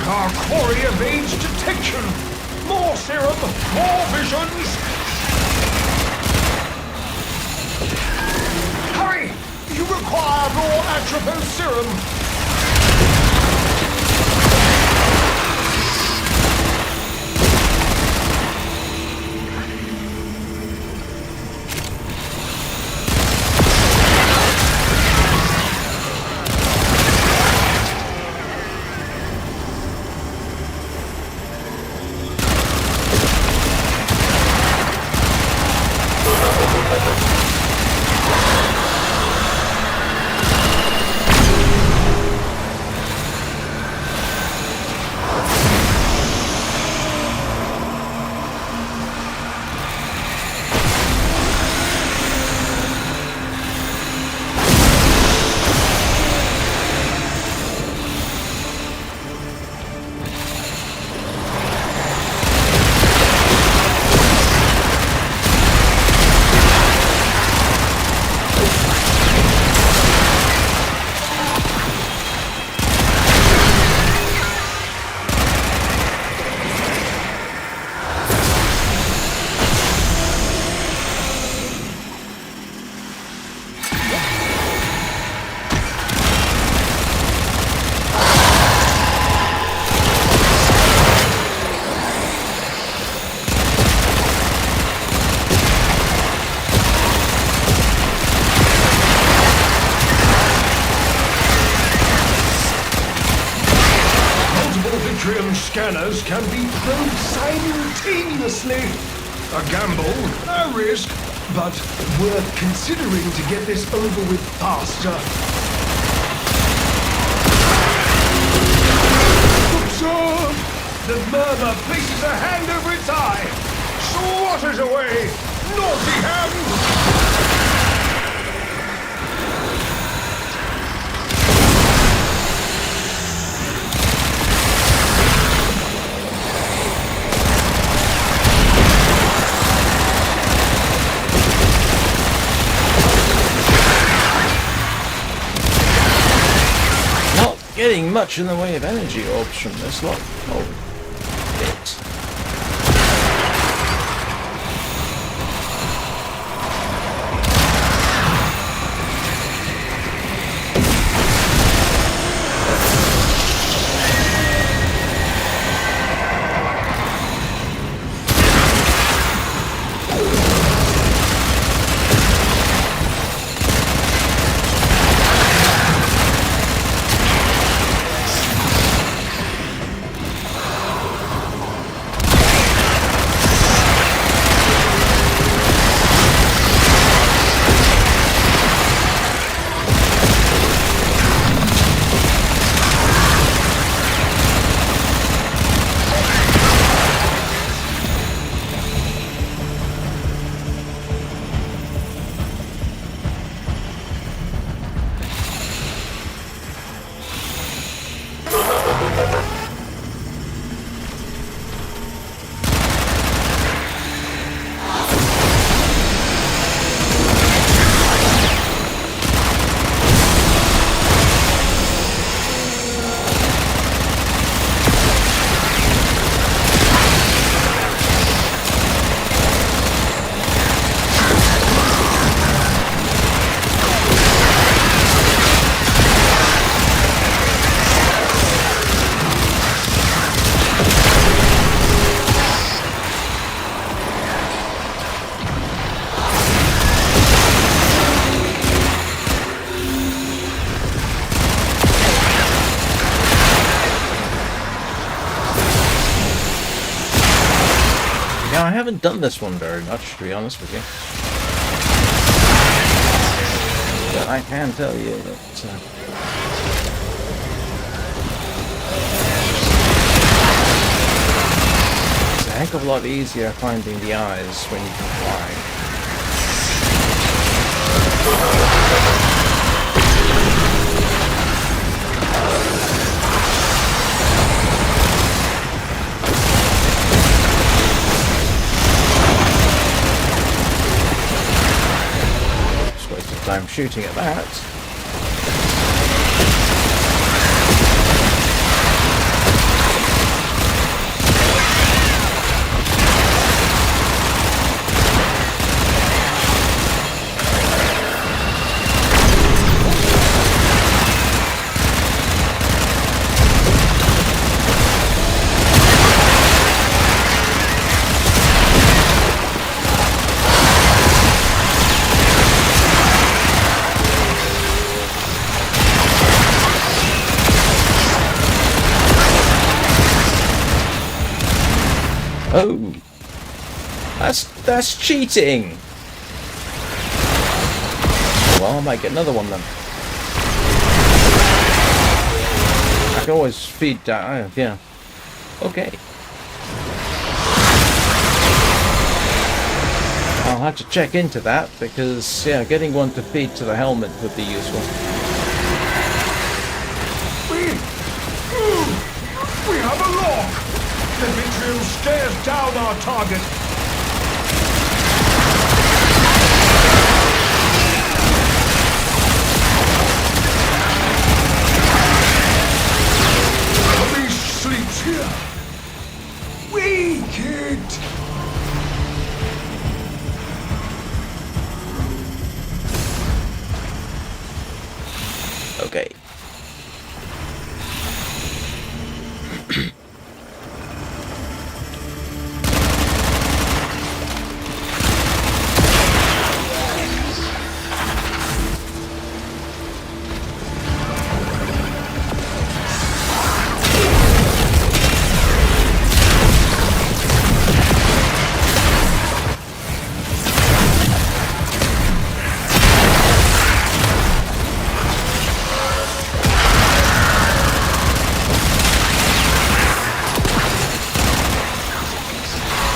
Our quarry evades detection! More serum, more visions! acquire raw atropos serum. Scanners can be probed simultaneously. A gamble, a risk, but worth considering to get this over with faster. Observe! The murmur places a hand over its eye. Swatters away! Naughty hand! Getting much in the way of energy orbs from this lot. Oh, bit. I haven't done this one very much, to be honest with you. But I can tell you that it's a heck of a lot easier finding the eyes when you can fly. I'm shooting at that. Oh, that's cheating. Well, I might get another one then. I can always feed that. Yeah. Okay. I'll have to check into that because, yeah, getting one to feed to the helmet would be useful. We have a lock! The vitriol stares down our target. Police sleeps here. We can't. Okay.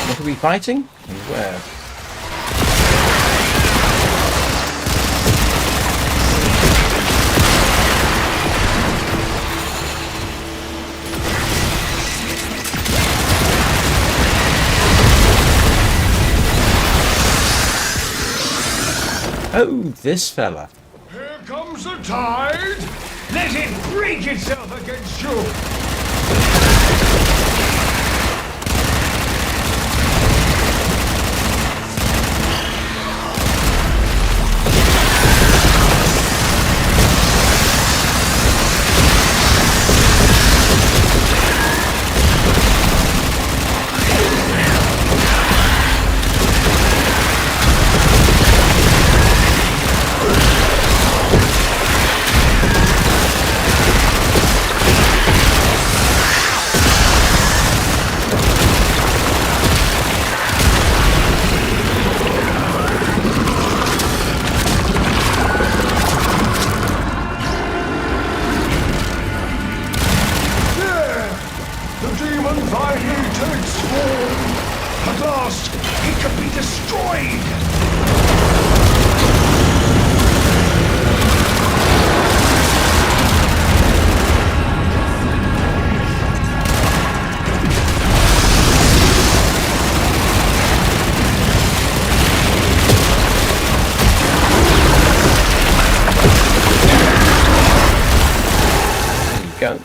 What are we fighting? And where? Oh, this fella. Here comes the tide. Let it break itself against you. Go.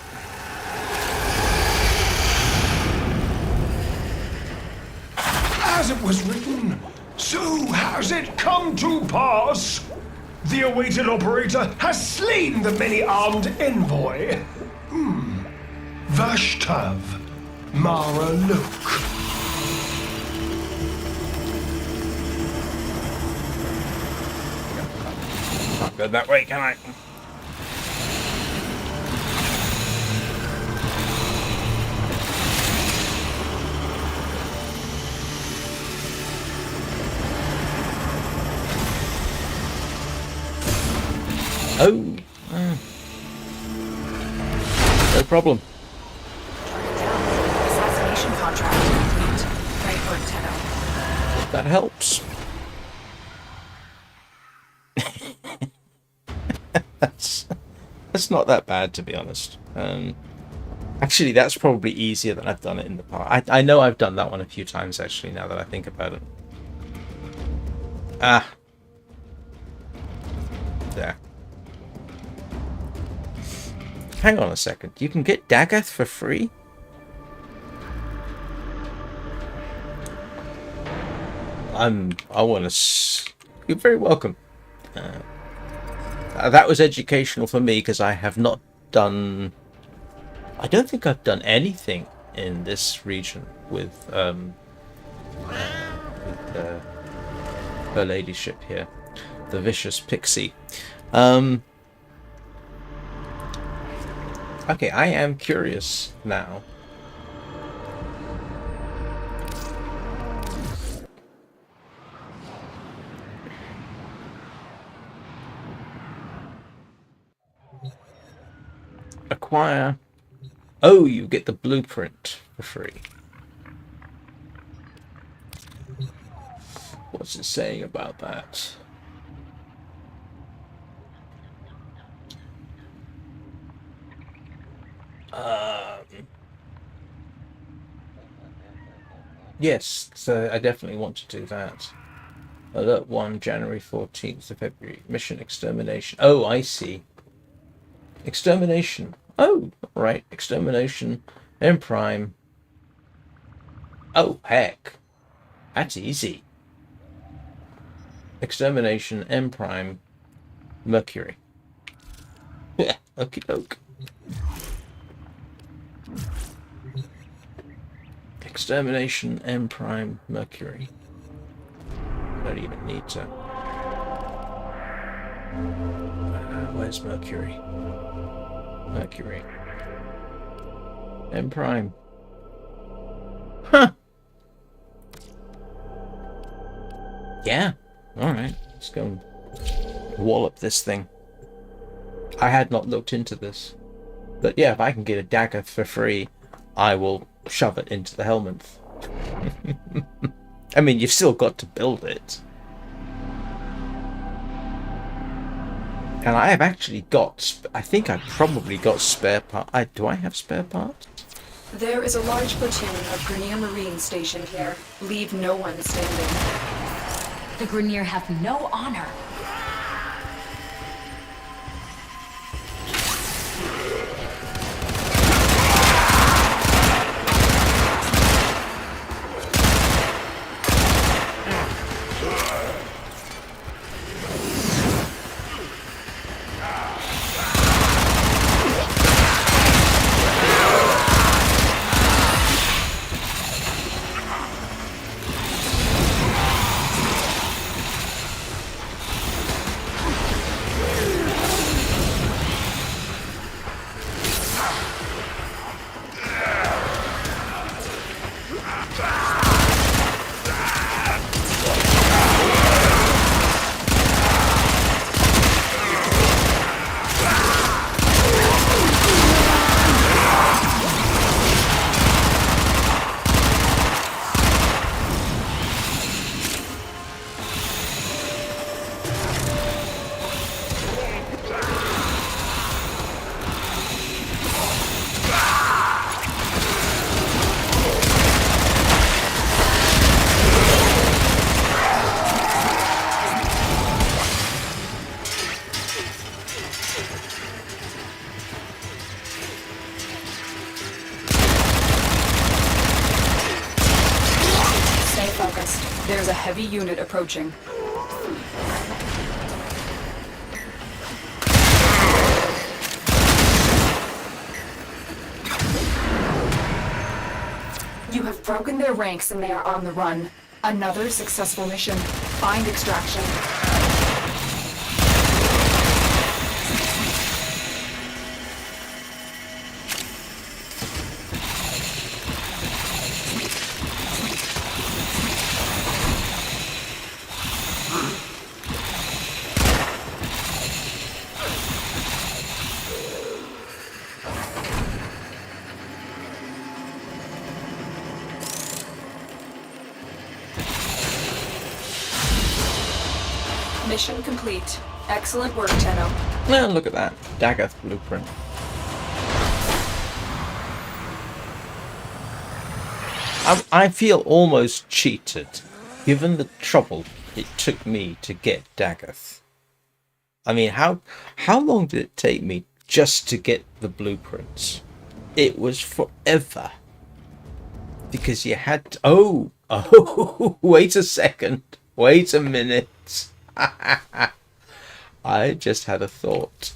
As it was written, so has it come to pass. The awaited operator has slain the many-armed envoy. Vashtav, Mara Luke. Can't go that way, can I? Oh. No problem. Assassination contract complete. Great work, Tenno. That helps. That's not that bad, to be honest. Actually, that's probably easier than I've done it in the past. I know I've done that one a few times, actually, now that I think about it. Ah. There. Hang on a second. You can get Dagoth for free? I want to... You're very welcome. That was educational for me because I have not done... I don't think I've done anything in this region with her ladyship here. The vicious pixie. Okay, I am curious now. Acquire. Oh, you get the blueprint for free. What's it saying about that? Yes, so I definitely want to do that. Alert 1, January 14th of February. Mission extermination. Oh, I see. Extermination. Oh, right. Extermination. M Prime. Oh, heck. That's easy. Extermination. M Prime. Mercury. Yeah, okie doke. Extermination. M Prime. Mercury. Don't even need to. Where's Mercury? Mercury. M Prime. Huh. Yeah. Alright. Let's go and wallop this thing. I had not looked into this. But yeah, if I can get a dagger for free, I will shove it into the helmet. I mean, you've still got to build it. And I have actually got, I think I've probably got spare part. Do I have spare parts? There is a large platoon of Grenier Marines stationed here. Leave no one standing. The Grenier have no honor. There's a heavy unit approaching. You have broken their ranks and they are on the run. Another successful mission. Find extraction. Mission complete. Excellent work, Tenno. Well, look at that. Dagoth blueprint. I feel almost cheated, given the trouble it took me to get Dagoth. I mean, how long did it take me just to get the blueprints? It was forever. Because you had to... Oh, wait a second. Wait a minute. I just had a thought.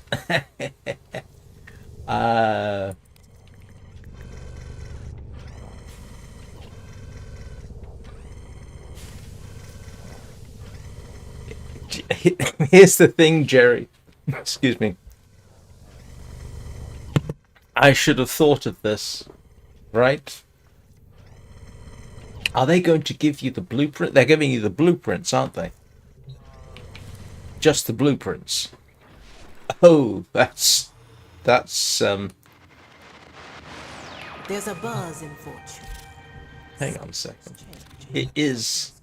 Here's the thing, Jerry. Excuse me. I should have thought of this, right? Are they going to give you the blueprint? They're giving you the blueprints, aren't they? Just the blueprints. Oh, that's There's a buzz in fortune. Hang on a second. It is.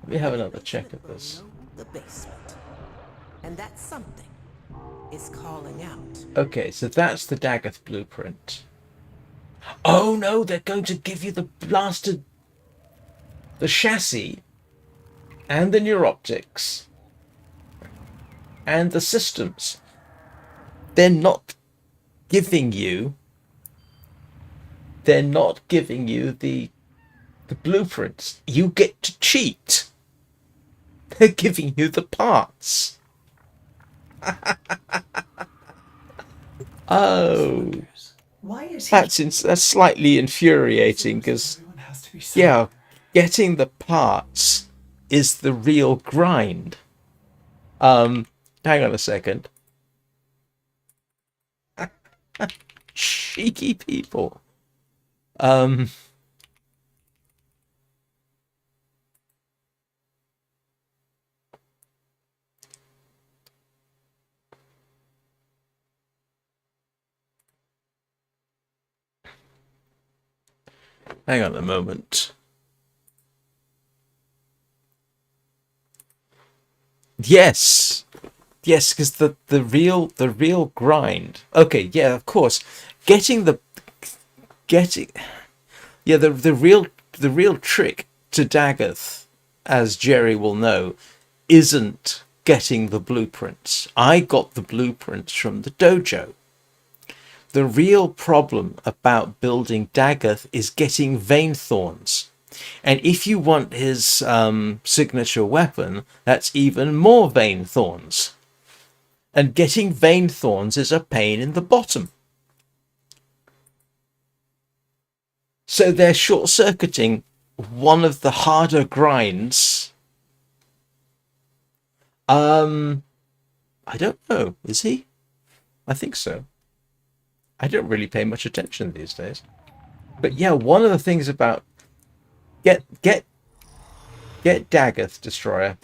Let me have another check of this. The basement. And that something is calling out. Okay, so that's the Dagoth blueprint. Oh no, they're going to give you the blasted... the chassis. And the neuroptics. And the systems. They're not giving you... they're not giving you the blueprints. You get to cheat. They're giving you the parts. Oh, Why is he... that's slightly infuriating because, yeah, getting the parts is the real grind. Hang on a second. Cheeky people. Hang on a moment. Yes, because the real grind. Okay, yeah, of course. The real trick to Dagoth, as Jerry will know, isn't getting the blueprints. I got the blueprints from the dojo. The real problem about building Dagoth is getting vein thorns. And if you want his signature weapon, that's even more vein thorns. And getting vein thorns is a pain in the bottom. So they're short-circuiting one of the harder grinds. I don't know. Is he? I think so. I don't really pay much attention these days. But yeah, one of the things about get Dagoth Destroyer.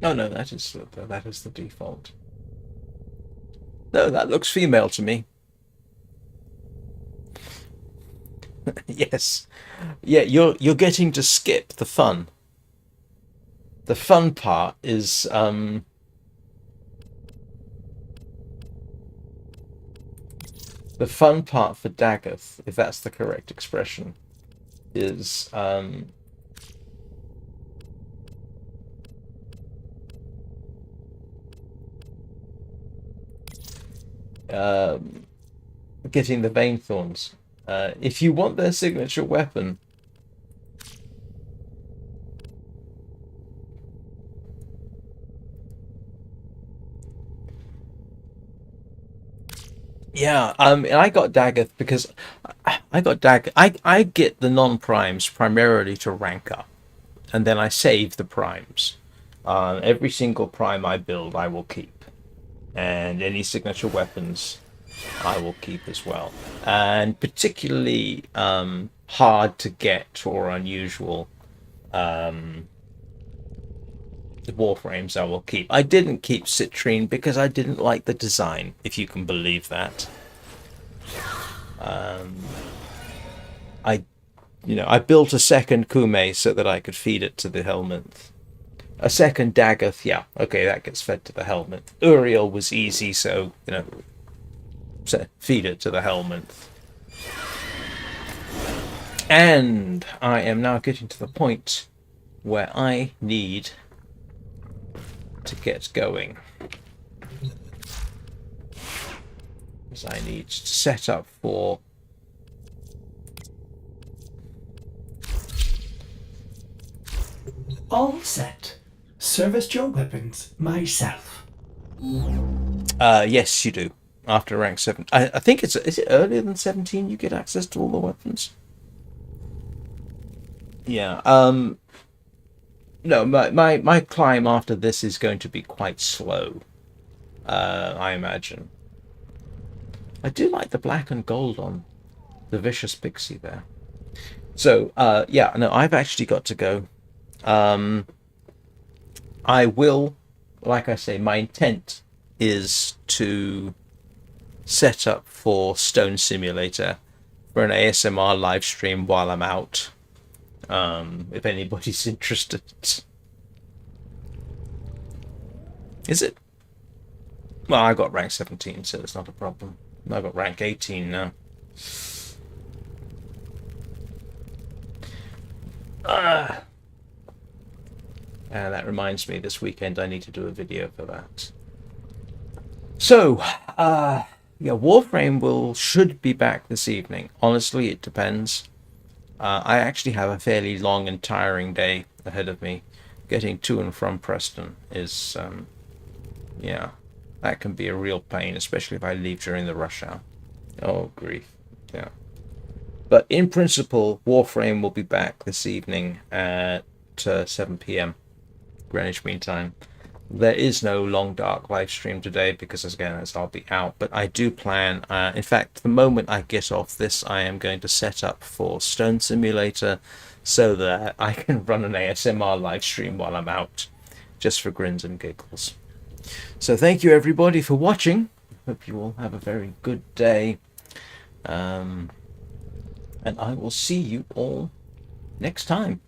No, that is the default. No, that looks female to me. Yes. Yeah, you're getting to skip the fun. The fun part is the fun part for Dagoth, if that's the correct expression, is getting the vein thorns. If you want their signature weapon, yeah, and I got Dagoth because I get the non-primes primarily to rank up, and then I save the primes. Every single prime I build, I will keep. And any signature weapons I will keep as well. And particularly hard to get or unusual Warframes I will keep. I didn't keep Citrine because I didn't like the design, if you can believe that. I built a second Kume so that I could feed it to the helmet. A second Dagoth, yeah, okay, that gets fed to the helmet. Uriel was easy, so, feed it to the helmet. And I am now getting to the point where I need to get going. Because I need to set up for... All set. Service your weapons myself. Yes, you do. After rank 7. I think is it earlier than 17 you get access to all the weapons? Yeah. No, my climb after this is going to be quite slow. I imagine. I do like the black and gold on the Vicious Pixie there. So, yeah, no, I've actually got to go. I will, like I say, my intent is to set up for Stone Simulator for an ASMR live stream while I'm out. If anybody's interested. Is it? Well, I got rank 17, so it's not a problem. I got rank 18 now. And that reminds me, this weekend I need to do a video for that. So, yeah, Warframe should be back this evening. Honestly, it depends. I actually have a fairly long and tiring day ahead of me. Getting to and from Preston is, yeah, that can be a real pain, especially if I leave during the rush hour. Oh, grief. Yeah. But in principle, Warframe will be back this evening at 7 p.m. Greenwich Mean Time. There is no Long Dark live stream today because, again, as I'll be out. But I do plan, in fact, the moment I get off this, I am going to set up for Stone Simulator so that I can run an ASMR live stream while I'm out, just for grins and giggles. So thank you, everybody, for watching. Hope you all have a very good day. And I will see you all next time.